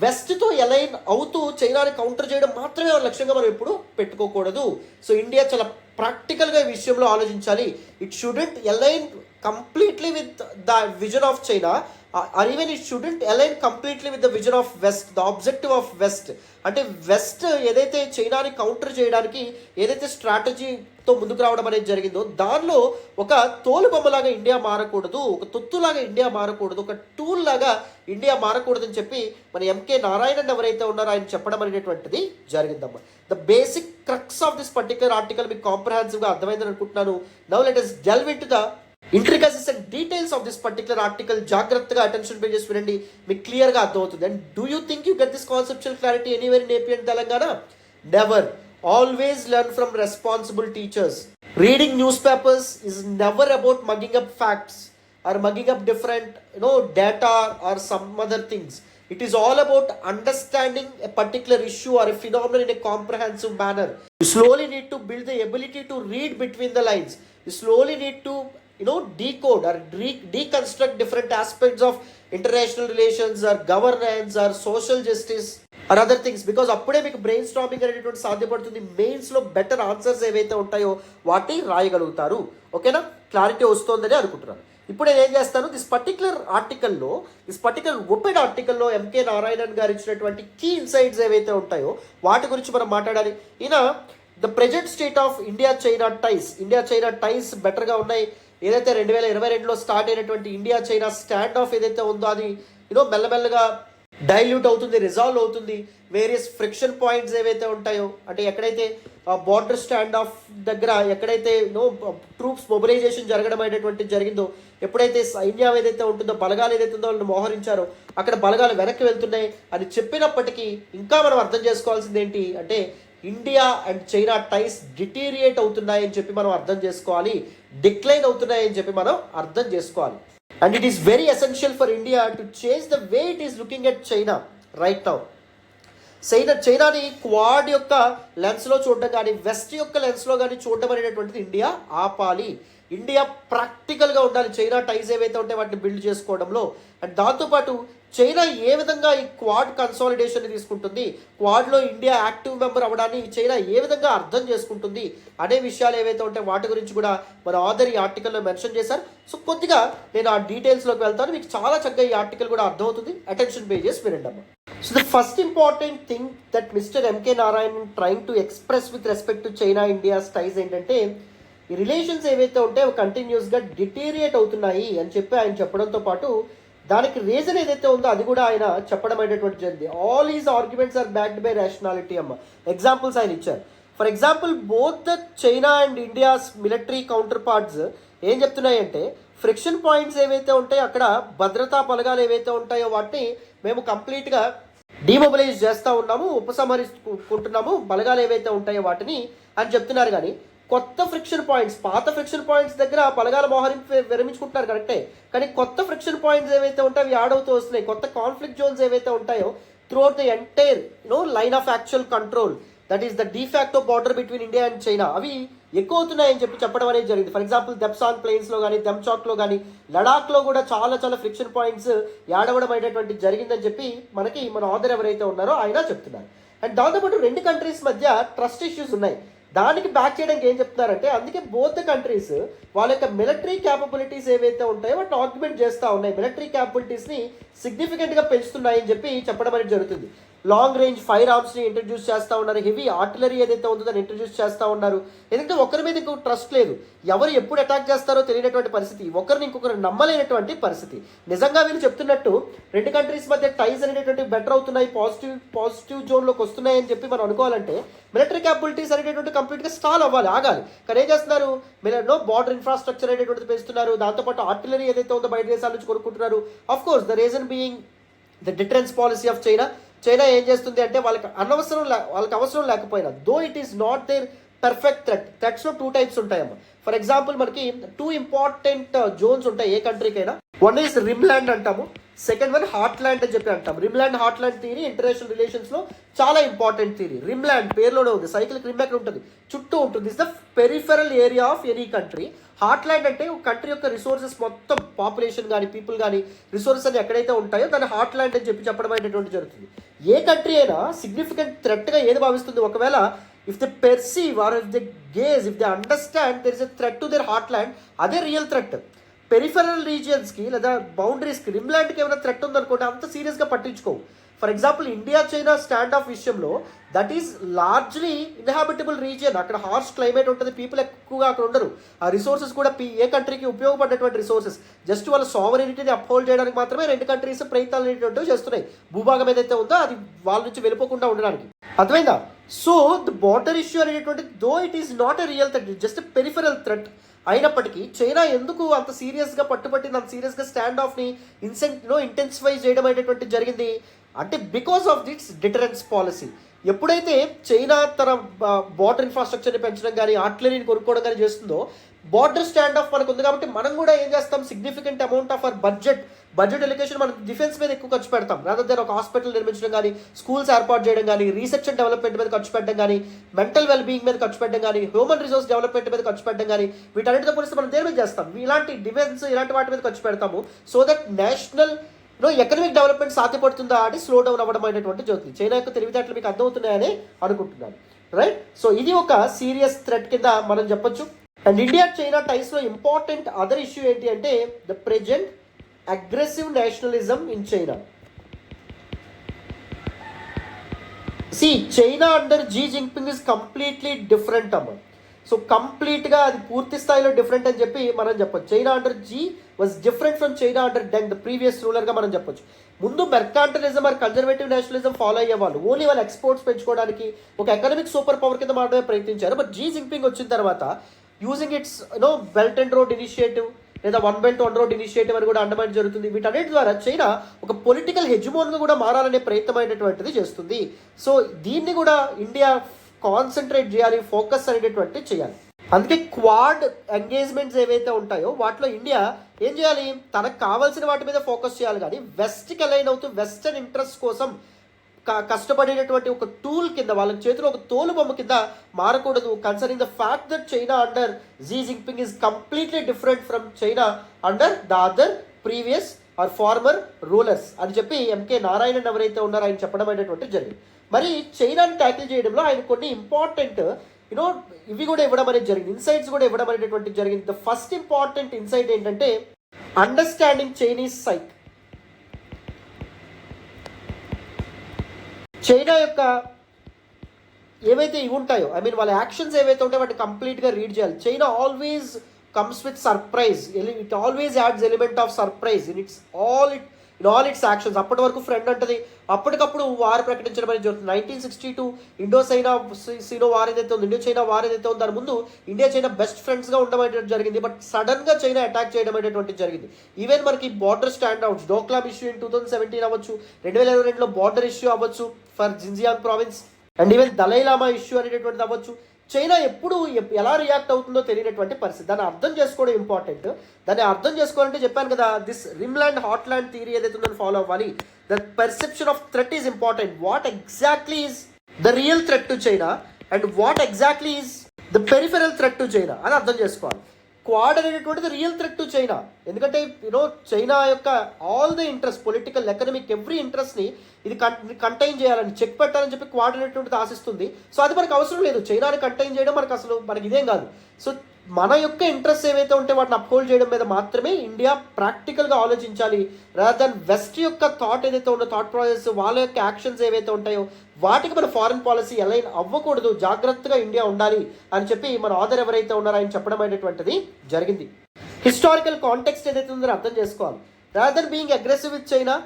వెస్ట్తో అలైన్ అవుతూ చైనాని కౌంటర్ చేయడం మాత్రమే లక్ష్యంగా మనం ఎప్పుడు పెట్టుకోకూడదు. సో ఇండియా చాలా ప్రాక్టికల్గా ఈ విషయంలో ఆలోచించాలి. It shouldn't align completely with the vision of China, or even it shouldn't align completely with the vision of West, the objective of West. అంటే వెస్ట్ ఏదైతే చైనాని కౌంటర్ చేయడానికి ఏదైతే స్ట్రాటజీతో ముందుకు రావడం అనేది జరిగిందో దానిలో ఒక తోలుబొమ్మలాగా ఇండియా మారకూడదు, ఒక తొత్తులాగా ఇండియా మారకూడదు, ఒక టూల్ లాగా ఇండియా మారకూడదని చెప్పి మన ఎంకే నారాయణన్ ఎవరైతే ఉన్నారో ఆయన చెప్పడం అనేటువంటిది జరిగిందమ్మా. The basic crux of this particular article మీకు కాంప్రహెన్సివ్గా అర్థమైందని అనుకుంటున్నాను. Now let us delve into the intricacies and details of this particular article. జాగ్రత్తగా అటెన్షన్ పే చేసి వినండి, మీకు క్లియర్గా అర్థమవుతుంది. And do you think you get this conceptual clarity anywhere in AP and Telangana? Never. Always learn from responsible teachers. Reading news papers is never about mugging up facts or mugging up different data or some other things. It is all about understanding a particular issue or a phenomenon in a comprehensive manner. You slowly need to build the ability to read between the lines. You slowly need to decode or deconstruct different aspects of international relations or governance or social justice or other things, because అప్పుడే మీకు బ్రెయిన్ స్టార్మింగ్ అనేటువంటి సాధ్యపడుతుంది. మెయిన్స్లో బెటర్ ఆన్సర్స్ ఏవైతే ఉంటాయో వాటి రాయగలుగుతారు. ఓకేనా? క్లారిటీ వస్తుందని అనుకుంటున్నాను. ఇప్పుడు నేను ఏం చేస్తాను, దిస్ పర్టికులర్ ఓపెన్ ఆర్టికల్లో ఎంకే నారాయణన్ గారు ఇచ్చినటువంటి కీ ఇన్సైట్స్ ఏవైతే ఉంటాయో వాటి గురించి మనం మాట్లాడాలి. ఈయన the present state of India China ties బెటర్గా ఉన్నాయి. ఏదైతే 2022లో స్టార్ట్ అయినటువంటి ఇండియా చైనా స్టాండ్ ఆఫ్ ఏదైతే ఉందో అది మెల్లమెల్లగా డైల్యూట్ అవుతుంది, రిజాల్వ్ అవుతుంది. వేరియస్ ఫ్రిక్షన్ పాయింట్స్ ఏవైతే ఉంటాయో, అంటే ఎక్కడైతే బార్డర్ స్టాండ్ ఆఫ్ దగ్గర ఎక్కడైతే ట్రూప్స్ మొబిలైజేషన్ జరగడం అనేటువంటి జరిగిందో, ఎప్పుడైతే సైన్యం ఏదైతే ఉంటుందో, బలగాలు ఏదైతే ఉందో వాళ్ళని మోహరించారో అక్కడ బలగాలు వెనక్కి వెళ్తున్నాయి అని చెప్పినప్పటికీ ఇంకా మనం అర్థం చేసుకోవాల్సింది ఏంటి అంటే India and China ties deteriorate అవుతున్నాయని చెప్పి మనం అర్థం చేసుకోవాలి, డిక్లైన్ అవుతున్నాయని చెప్పి మనం అర్థం చేసుకోవాలి. And it is very essential for India to change the way it is looking at China right now. చైనాని క్వాడ్ యొక్క లెన్స్లో చూడడం కానీ వెస్ట్ యొక్క లెన్స్లో కానీ చూడడం అనేటువంటిది ఇండియా ఆపాలి. ఇండియా ప్రాక్టికల్గా ఉండాలి చైనా టైస్ ఏవైతే ఉంటే వాటిని బిల్డ్ చేసుకోవడంలో. అండ్ దాంతోపాటు చైనా ఏ విధంగా ఈ క్వాడ్ కన్సాలిడేషన్ తీసుకుంటుంది, క్వాడ్లో ఇండియా యాక్టివ్ మెంబర్ అవ్వడాన్ని చైనా ఏ విధంగా అర్థం చేసుకుంటుంది అనే విషయాలు ఏవైతే ఉంటే వాటి గురించి కూడా మన ఆథర్ ఈ ఆర్టికల్లో మెన్షన్ చేశారు. సో కొద్దిగా నేను ఆ డీటెయిల్స్లోకి వెళ్తాను, మీకు చాలా చక్కగా ఈ ఆర్టికల్ కూడా అర్థమవుతుంది. అటెన్షన్ పే చేసి వినండి అమ్మా. So the first important thing that Mr. M.K. Narayanan trying to express with respect to China-India's ties ఏంటంటే ఈ రిలేషన్స్ ఏవైతే ఉంటే కంటిన్యూస్గా డిటీరియేట్ అవుతున్నాయి అని చెప్పి ఆయన చెప్పడంతో పాటు దానికి రీజన్ ఏదైతే ఉందో అది కూడా ఆయన చెప్పడం అనేటువంటి జరిగింది. All his arguments are backed by rationality అమ్మ. ఎగ్జాంపుల్స్ ఆయన ఇచ్చారు. For example both the China and India's military counterparts ఏం చెప్తున్నాయంటే ఫ్రిక్షన్ పాయింట్స్ ఏవైతే ఉంటాయో అక్కడ భద్రతా బలగాలు ఏవైతే ఉంటాయో వాటిని మేము కంప్లీట్గా డిమొబిలైజ్ చేస్తూ ఉన్నాము, ఉపసంహరించుకుంటున్నాము బలగాలు ఏవైతే ఉంటాయో వాటిని అని చెప్తున్నారు. కానీ కొత్త ఫ్రిక్షన్ పాయింట్స్, పాత ఫ్రిక్షన్ పాయింట్స్ దగ్గర బలగాల విరమించుకుంటున్నారు కరెక్టే, కానీ కొత్త ఫ్రిక్షన్ పాయింట్స్ ఏవైతే ఉంటాయో అవి యాడ్ అవుతూ వస్తున్నాయి. కొత్త కాన్ఫ్లిక్ట్ జోన్స్ ఏవైతే ఉంటాయో throughout the entire line of actual control, that is the de facto border between India and China, అవి ఎక్కువ అవుతున్నాయని చెప్పడం అనేది జరిగింది. ఫర్ ఎగ్జాంపుల్ దెప్సాంగ్ ప్లెయిన్స్లో కానీ, దెమ్చాక్లో కానీ, లడాఖ్లో కూడా చాలా ఫ్రిక్షన్ పాయింట్స్ యాడ్ అవ్వడం అనేటువంటి జరిగిందని చెప్పి మనకి మన ఆథర్ ఎవరైతే ఉన్నారో ఆయన చెప్తున్నారు. అండ్ దాంతోపాటు రెండు కంట్రీస్ మధ్య ట్రస్ట్ ఇష్యూస్ ఉన్నాయి. దానికి బ్యాక్ చేయడానికి ఏం చెప్తున్నారంటే అందుకే బోత్ ద కంట్రీస్ వాళ్ళ యొక్క మిలిటరీ క్యాపబిలిటీస్ ఏవైతే ఉంటాయో వాటిని ఆర్గ్యుమెంట్ చేస్తూ ఉన్నాయి, మిలిటరీ క్యాపబిలిటీస్ని సిగ్నిఫికెంట్గా పెంచుతున్నాయని చెప్పి చెప్పడం అనేది జరుగుతుంది. లాంగ్ రేంజ్ ఫైర్ ఆర్మ్స్ని ఇంట్రడ్యూస్ చేస్తూ ఉన్నారు, హెవీ ఆర్టిలరీ ఏదైతే ఉందో దాన్ని ఇంట్రడ్యూస్ చేస్తూ ఉన్నారు. ఎందుకంటే ఒకరి మీద ఇంకొక ట్రస్ట్ లేదు, ఎవరు ఎప్పుడు అటాక్ చేస్తారో తెలియనటువంటి పరిస్థితి, ఒకరిని ఇంకొకరు నమ్మలేనటువంటి పరిస్థితి. నిజంగా వీళ్ళు చెప్తున్నట్టు రెండు కంట్రీస్ మధ్య టైస్ అనేటువంటి బెటర్ అవుతున్నాయి, పాజిటివ్ జోన్లోకి వస్తున్నాయి అని చెప్పి మనం అనుకోవాలంటే మిలిటరీ క్యాపబిలిటీస్ అనేటువంటి కంప్లీట్గా స్టాల్ అవ్వాలి, ఆగాలి. కానీ ఏం చేస్తున్నారు, బార్డర్ ఇన్ఫ్రాస్ట్రక్చర్ అనేటువంటిది పెంచుతున్నారు, దాంతోపాటు ఆర్టిలరీ ఏదైతే ఉందో బయట దేశాల నుంచి కొనుక్కుంటున్నారు. Of course the reason being the deterrence policy of China. China ఏం చేస్తుంది అంటే వాళ్ళకి అవసరం లేకపోయినా, though it is not their perfect థ్రెట్స్లో 2 టైప్స్ ఉంటాయమ్మా. ఫర్ ఎగ్జాంపుల్ మనకి 2 ఇంపార్టెంట్ జోన్స్ ఉంటాయి ఏ కంట్రీకైనా. వన్ ఈజ్ రిమ్ ల్యాండ్ అంటాము, సెకండ్ వన్ హాట్ ల్యాండ్ అని చెప్పి అంటాం. Rimland heartland theory international రిలేషన్స్లో చాలా ఇంపార్టెంట్ థియరీ. రిమ్ ల్యాండ్ పేరులోనే ఉంది, సైకిల్కి రిమ్ ఎక్కడ ఉంటుంది, చుట్టూ ఉంటుంది. Is the peripheral area of any country. Hot land అంటే ఒక కంట్రీ యొక్క రిసోర్సెస్ మొత్తం, పాపులేషన్ కానీ పీపుల్ కానీ రిసోర్సెస్ అని ఎక్కడైతే ఉంటాయో దాన్ని హాట్ ల్యాండ్ అని చెప్పడం అనేటువంటి జరుగుతుంది. ఏ కంట్రీ అయినా సిగ్నిఫికెంట్ థ్రెట్గా ఏది భావిస్తుంది, ఒకవేళ if they perceive or if they gauge, if they understand there is a threat to their heartland, అదే రియల్ థ్రెట్. పెరిఫెరల్ రీజియన్స్కి లేదా బౌండరీస్కి, రిమ్లాండ్కి ఏమైనా థ్రెట్ ఉందనుకోండి అంత సీరియస్గా పట్టించుకోవు. For example India China stand off విషయంలో that is largely inhabitable region, అక్కడ హార్ష్ క్లైమేట్ ఉంటుంది, పీపుల్ ఎక్కువగా అక్కడ ఉండరు. ఆ రిసోర్సెస్ కూడా ఏ కంట్రీకి ఉపయోగపడేటువంటి రిసోర్సెస్, జస్ట్ వాళ్ళ సావరెనిటీని అప్హోల్డ్ చేయడానికి మాత్రమే రెండు కంట్రీస్ ప్రయత్నాలు అనేటువంటివి చేస్తున్నాయి. భూభాగం ఏదైతే ఉందో అది వాళ్ళ నుంచి వెళ్ళిపోకుండా ఉండడానికి. అర్థమైందా? సో ద బార్డర్ ఇష్యూ అనేటువంటి దో it is not a real threat, just peripheral threat అయినప్పటికీ చైనా ఎందుకు అంత సీరియస్గా పట్టుబట్టింది, అంత సీరియస్గా స్టాండ్ ఆఫ్ని ఇంటెన్సిఫై చేయడం అనేటువంటి జరిగింది అంటే because of its deterrence policy. ఎప్పుడైతే చైనా తన బార్డర్ ఇన్ఫ్రాస్ట్రక్చర్ని పెంచడం కానీ, ఆర్టిలరీని కొనుక్కోవడం కానీ చేస్తుందో, బార్డర్ స్టాండ్ ఆఫ్ మనకు ఉంది కాబట్టి మనం కూడా ఏం చేస్తాం, significant amount of our budget allocation మనం డిఫెన్స్ మీద ఎక్కువ ఖర్చు పెడతాం. రాదర్ దాన్ ఒక హాస్పిటల్ నిర్మించడం కానీ, స్కూల్స్ ఏర్పాటు చేయడం కానీ, రీసెర్చ్ అండ్ డెవలప్మెంట్ మీద ఖర్చు పెట్టడం కానీ, మెంటల్ వెల్బీయింగ్ మీద ఖర్చు పెట్టడం కానీ, హ్యూమన్ రిసోర్స్ డెవలప్మెంట్ మీద ఖర్చు పెట్టడం కానీ, వీటన్నిటితో పోలిస్తే మనం దేని మీద చేస్తాం, ఇలాంటి డిఫెన్స్ ఇలాంటి వాటి మీద ఖర్చు పెడతాము. So that national economic development సాధ్యపడుతుందా అని స్లో డౌన్ అవ్వడం అనేటువంటి జరుగుతుంది. చైనా యొక్క తెలివితేటలు మీకు అర్థమవుతున్నాయని అనుకుంటున్నాను, రైట్? సో ఇది ఒక సీరియస్ థ్రెట్ కింద మనం చెప్పొచ్చు. అండ్ ఇండియా చైనా టైస్లో ఇంపార్టెంట్ అదర్ ఇష్యూ ఏంటి అంటే the present aggressive nationalism in China. China under Xi Jinping is completely different అమ్మ. సో కంప్లీట్గా అది పూర్తి స్థాయిలో డిఫరెంట్ అని చెప్పి మనం చెప్పొచ్చు. China under Xi was different from China under Deng, the previous రూలర్గా మనం చెప్పొచ్చు. ముందు mercantilism or conservative nationalism follow అయ్యేవాళ్ళు, ఓన్లీ వాళ్ళు ఎక్స్పోర్ట్స్ పెంచుకోవడానికి ఒక ఎకనామిక్ సూపర్ పవర్ కింద మాత్రమే ప్రయత్నించారు. బట్ జీ జింగ్పింగ్ వచ్చిన తర్వాత using its belt and road initiative లేదా one belt one road initiative అని కూడా అండమాన్ జరుగుతుంది. వీటన్నిటి ద్వారా చైనా ఒక పొలిటికల్ హెజ్మోన్గా కూడా మారాలనే ప్రయత్నం అయినటువంటిది చేస్తుంది. సో దీన్ని కూడా ఇండియా కాన్సన్ట్రేట్ చేయాలి, ఫోకస్ అనేటటువంటిది చేయాలి. అందుకే క్వాడ్ ఎంగేజ్మెంట్స్ ఏవైతే ఉంటాయో వాటిలో ఇండియా ఏం చేయాలి, తనకు కావాల్సిన వాటి మీద ఫోకస్ చేయాలి, కానీ వెస్ట్కి అలైన్ అవుతూ వెస్టర్న్ ఇంట్రెస్ట్ కోసం కష్టపడేటటువంటి ఒక టూల్ కింద, వాళ్ళ చేతిలో ఒక తోలు బొమ్మ కింద మారకూడదు. Concerning the fact that China under Xi Jinping is completely different from China under the other previous or former rulers అని చెప్పి ఎంకే నారాయణన్ ఎవరైతే ఉన్నారో ఆయన చెప్పడం అనేటువంటిది జరిగింది. మరి చైనాని ట్యాకిల్ చేయడంలో ఆయన కొన్ని ఇంపార్టెంట్ ఇవి కూడా ఇవ్వడం అనేది జరిగింది, ఇన్సైట్స్ కూడా ఇవ్వడం అనేటువంటిది జరిగింది. ద ఫస్ట్ ఇంపార్టెంట్ ఇన్సైట్ ఏంటంటే అండర్స్టాండింగ్ చైనీస్ సైక్. చైనా యొక్క ఏవైతే ఇవి ఉంటాయో, ఐ మీన్ వాళ్ళ యాక్షన్స్ ఏవైతే ఉంటాయో వాటిని కంప్లీట్గా రీడ్ చేయాలి. China always comes with surprise, it always ads element of surprise in all it's actions. అప్పటి వరకు ఫ్రెండ్ అంటది, అప్పటికప్పుడు వార్ ప్రకటించడం అనేది జరుగుతుంది. 1962 ఇండో చైనా వార్ ఏదైతే ఉంది, ఇండో చైనా వార్ ఏదైతే ఉంది, దాని ముందు ఇండియా చైనా బెస్ట్ ఫ్రెండ్స్గా ఉండడం జరిగింది. బట్ సడన్గా చైనా అటాక్ చేయడం అనేటువంటిది జరిగింది. ఈవెన్ మనకి border stand outs, Doklam issue in 2017 అవ్వచ్చు, 2022లో బార్డర్ ఇష్యూ అవ్వచ్చు for Xinjiang province, and even Dalai Lama issue అనేటటువంటిది అవ్వచ్చు. చైనా ఎప్పుడు ఎలా రియాక్ట్ అవుతుందో తెలియనటువంటి పరిస్థితి, దాన్ని అర్థం చేసుకోవడం ఇంపార్టెంట్. దాన్ని అర్థం చేసుకోవాలంటే చెప్పాను కదా, దిస్ రిమ్లాండ్ హాట్లాండ్ థియరీ ఏదైతే ఉందో ఫాలో అవ్వాలి. The perception of threat is important. What exactly is the real threat to China and what exactly is the peripheral threat to China అని అర్థం చేసుకోవాలి. క్వాడ్ అనేటువంటిది రియల్ థ్రెట్ టు చైనా, ఎందుకంటే చైనా యొక్క all the interest, political, economic, every ఇంట్రెస్ట్ని ఇది కంటైన్ చేయాలని, చెక్ పెట్టాలని చెప్పి క్వాడ్ అనేటువంటిది ఆశిస్తుంది. సో అది మనకు అవసరం లేదు, చైనాని కంటైన్ చేయడం మనకి ఇదేం కాదు. సో మన యొక్క ఇంట్రెస్ట్ ఏవైతే ఉంటే వాటిని అప్హోల్డ్ చేయడం మీద మాత్రమే ఇండియా ప్రాక్టికల్గా ఆలోచించాలి. రాదర్ దాన్ వెస్ట్ యొక్క థాట్ ఏదైతే ఉందో, థాట్ ప్రాసెస్, వాళ్ళ యొక్క యాక్షన్స్ ఏవైతే ఉంటాయో వాటికి మన ఫారెన్ పాలసీ అలైన్ అవ్వకూడదు, జాగ్రత్తగా ఇండియా ఉండాలి అని చెప్పి మన ఆథర్ ఎవరైతే ఉన్నారో ఆయన చెప్పడం అనేటువంటిది జరిగింది. హిస్టారికల్ కాంటెక్స్ట్ ఏదైతే ఉందో అర్థం చేసుకోవాలి. Rather than being aggressive with China,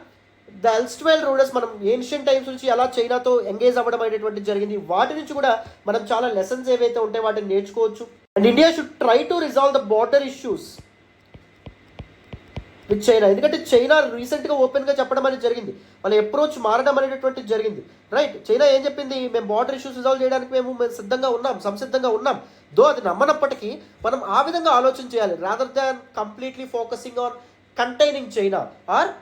the erstwhile rulers, మనం ఏన్షియన్ టైమ్స్ నుంచి ఎలా చైనాతో ఎంగేజ్ అవ్వడం అనేటువంటిది జరిగింది, వాటి నుంచి కూడా మనం చాలా లెసన్స్ ఏవైతే ఉంటాయో వాటిని నేర్చుకోవచ్చు. And India should try to resolve the border issues with China, ఎందుకంటే చైనా రీసెంట్గా ఓపెన్గా చెప్పడం అనేది జరిగింది, వాళ్ళ అప్రోచ్ మారడం అనేటువంటిది జరిగింది. రైట్, చైనా ఏం చెప్పింది, మేము బార్డర్ ఇష్యూస్ రిజాల్వ్ చేయడానికి మేము సంసిద్ధంగా ఉన్నాం. దో అది నమ్మనప్పటికీ మనం ఆ విధంగా ఆలోచన చేయాలి, rather than completely focusing on containing China or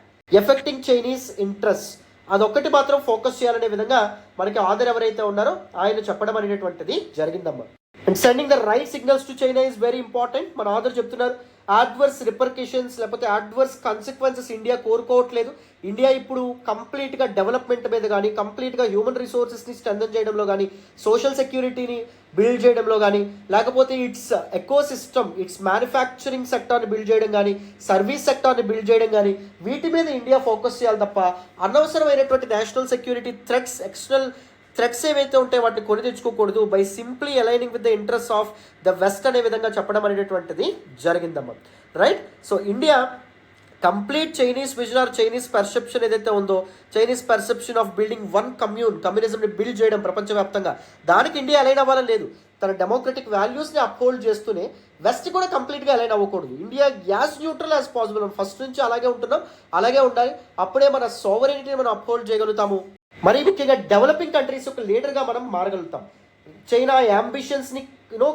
affecting Chinese interest, అదొక్కటి మాత్రం ఫోకస్ చేయాలనే విధంగా మనకి ఆథర్ ఎవరైతే ఉన్నారో ఆయన చెప్పడం అనేటువంటిది జరిగిందమ్మా. And sending the right signals to China is very important. మన ఆథర్ చెప్తున్నారు అడ్వర్స్ రిపర్కేషన్స్ లేకపోతే అడ్వర్స్ కాన్సిక్వెన్సెస్ ఇండియా కోరుకోవట్లేదు. ఇండియా ఇప్పుడు కంప్లీట్గా డెవలప్మెంట్ మీద కానీ, కంప్లీట్గా హ్యూమన్ రిసోర్సెస్ని స్ట్రెంథన్ చేయడంలో కానీ, సోషల్ సెక్యూరిటీని బిల్డ్ చేయడంలో కానీ, లేకపోతే its ecosystem, its manufacturing సెక్టార్ని బిల్డ్ చేయడం కానీ, సర్వీస్ సెక్టార్ని బిల్డ్ చేయడం కానీ, వీటి మీద ఇండియా ఫోకస్ చేయాలి తప్ప అనవసరమైనటువంటి national security threats, external threats ఏవైతే ఉంటాయో వాటిని కొని తెచ్చుకోకూడదు by simply aligning with the interest of the West అనే విధంగా చెప్పడం అనేటువంటిది జరిగిందమ్మా. Right, so India complete Chinese vision or Chinese perception ఏదైతే ఉందో, Chinese perception of building one కమ్యూనిజంని బిల్డ్ చేయడం ప్రపంచవ్యాప్తంగా, దానికి ఇండియా అలైన్ అవ్వాలని లేదు. తన డెమోక్రటిక్ వాల్యూస్ని అప్హోల్డ్ చేస్తూనే వెస్ట్ కూడా కంప్లీట్గా అలైన్ అవ్వకూడదు. India as neutral as possible, first నుంచి అలాగే ఉంటున్నాం, అలాగే ఉండాలి. అప్పుడే మన సోవరెనిటీని మనం అప్హోల్డ్ చేయగలుగుతాము. మరీ ముఖ్యంగా డెవలపింగ్ కంట్రీస్ యొక్క లీడర్గా మనం మారగలుగుతాం. చైనా అంబిషన్స్ని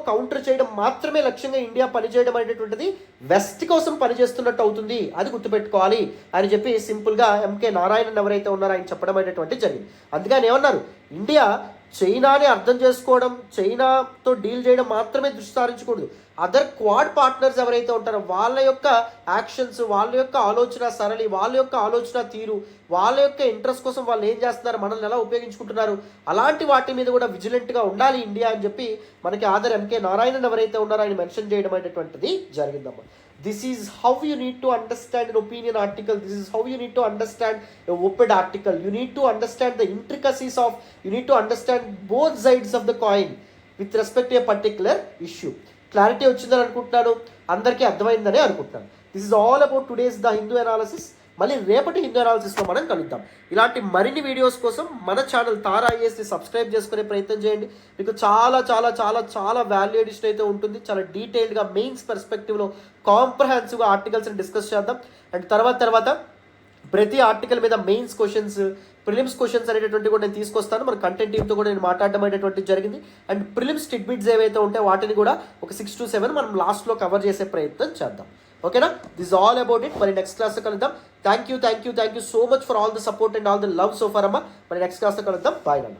కౌంటర్ చేయడం మాత్రమే లక్ష్యంగా ఇండియా పనిచేయడం అనేటువంటిది వెస్ట్ కోసం పనిచేస్తున్నట్టు అవుతుంది, అది గుర్తుపెట్టుకోవాలి అని చెప్పి సింపుల్గా ఎంకే నారాయణన్ ఎవరైతే ఉన్నారో ఆయన చెప్పడం అనేటువంటిది జరిగింది. అందుకని ఏమన్నారు, ఇండియా చైనాని అర్థం చేసుకోవడం, చైనాతో డీల్ చేయడం మాత్రమే దృష్టి సారించకూడదు. అదర్ క్వాడ్ పార్ట్నర్స్ ఎవరైతే ఉంటారో వాళ్ళ యొక్క యాక్షన్స్, వాళ్ళ యొక్క ఆలోచన సరళి, వాళ్ళ యొక్క ఆలోచన తీరు, వాళ్ళ యొక్క ఇంట్రెస్ట్ కోసం వాళ్ళు ఏం చేస్తున్నారు, మనల్ని ఎలా ఉపయోగించుకుంటున్నారు, అలాంటి వాటి మీద కూడా విజిలెంట్గా ఉండాలి ఇండియా అని చెప్పి మనకి ఆదర్ ఎంకే నారాయణన్ ఎవరైతే ఉన్నారో ఆయన మెన్షన్ చేయడం అనేటువంటిది జరిగిందమ్మా. This is how you need to understand an opinion article. This is how you need to understand a op-ed article. You need to understand the intricacies of, you need to understand both sides of the coin with respect to a particular issue. Clarity వచ్చిందని అనుకుంటున్నాను, అందరికీ అర్థమైందని అనుకుంటున్నాను. This is all about today's the Hindu analysis. మళ్ళీ రేపటి హిందూ అనాలిసిస్లో మనం కలుద్దాం. ఇలాంటి మరిన్ని వీడియోస్ కోసం మన ఛానల్ తారా ఐఏఎస్ని సబ్స్క్రైబ్ చేసుకునే ప్రయత్నం చేయండి. మీకు చాలా చాలా చాలా చాలా వాల్యూ ఎడిషన్ అయితే ఉంటుంది. చాలా డీటెయిల్డ్గా మెయిన్స్ పర్స్పెక్టివ్లో కాంప్రహెన్సివ్గా ఆర్టికల్స్ని డిస్కస్ చేద్దాం. అండ్ తర్వాత ప్రతి ఆర్టికల్ మీద మెయిన్స్ క్వశ్చన్స్, ప్రిలిమ్స్ క్వశ్చన్స్ అనేటటువంటి కూడా నేను తీసుకొస్తాను. మన కంటెంట్ టీమ్తో కూడా నేను మాట్లాడడం అనేటువంటి జరిగింది. అండ్ ప్రిలిమ్స్ టిడ్బిట్స్ ఏవైతే ఉంటాయో వాటిని కూడా ఒక 6 to 7 మనం లాస్ట్లో కవర్ చేసే ప్రయత్నం చేద్దాం. ఓకేనా? This all about it. మరి నెక్స్ట్ క్లాస్లో కలుద్దాం. Thank you so much for all the support and all the love so for అమ్మ. మరి నెక్స్ట్ క్లాస్లో కలుద్దాం. బాయ్ నాన్న.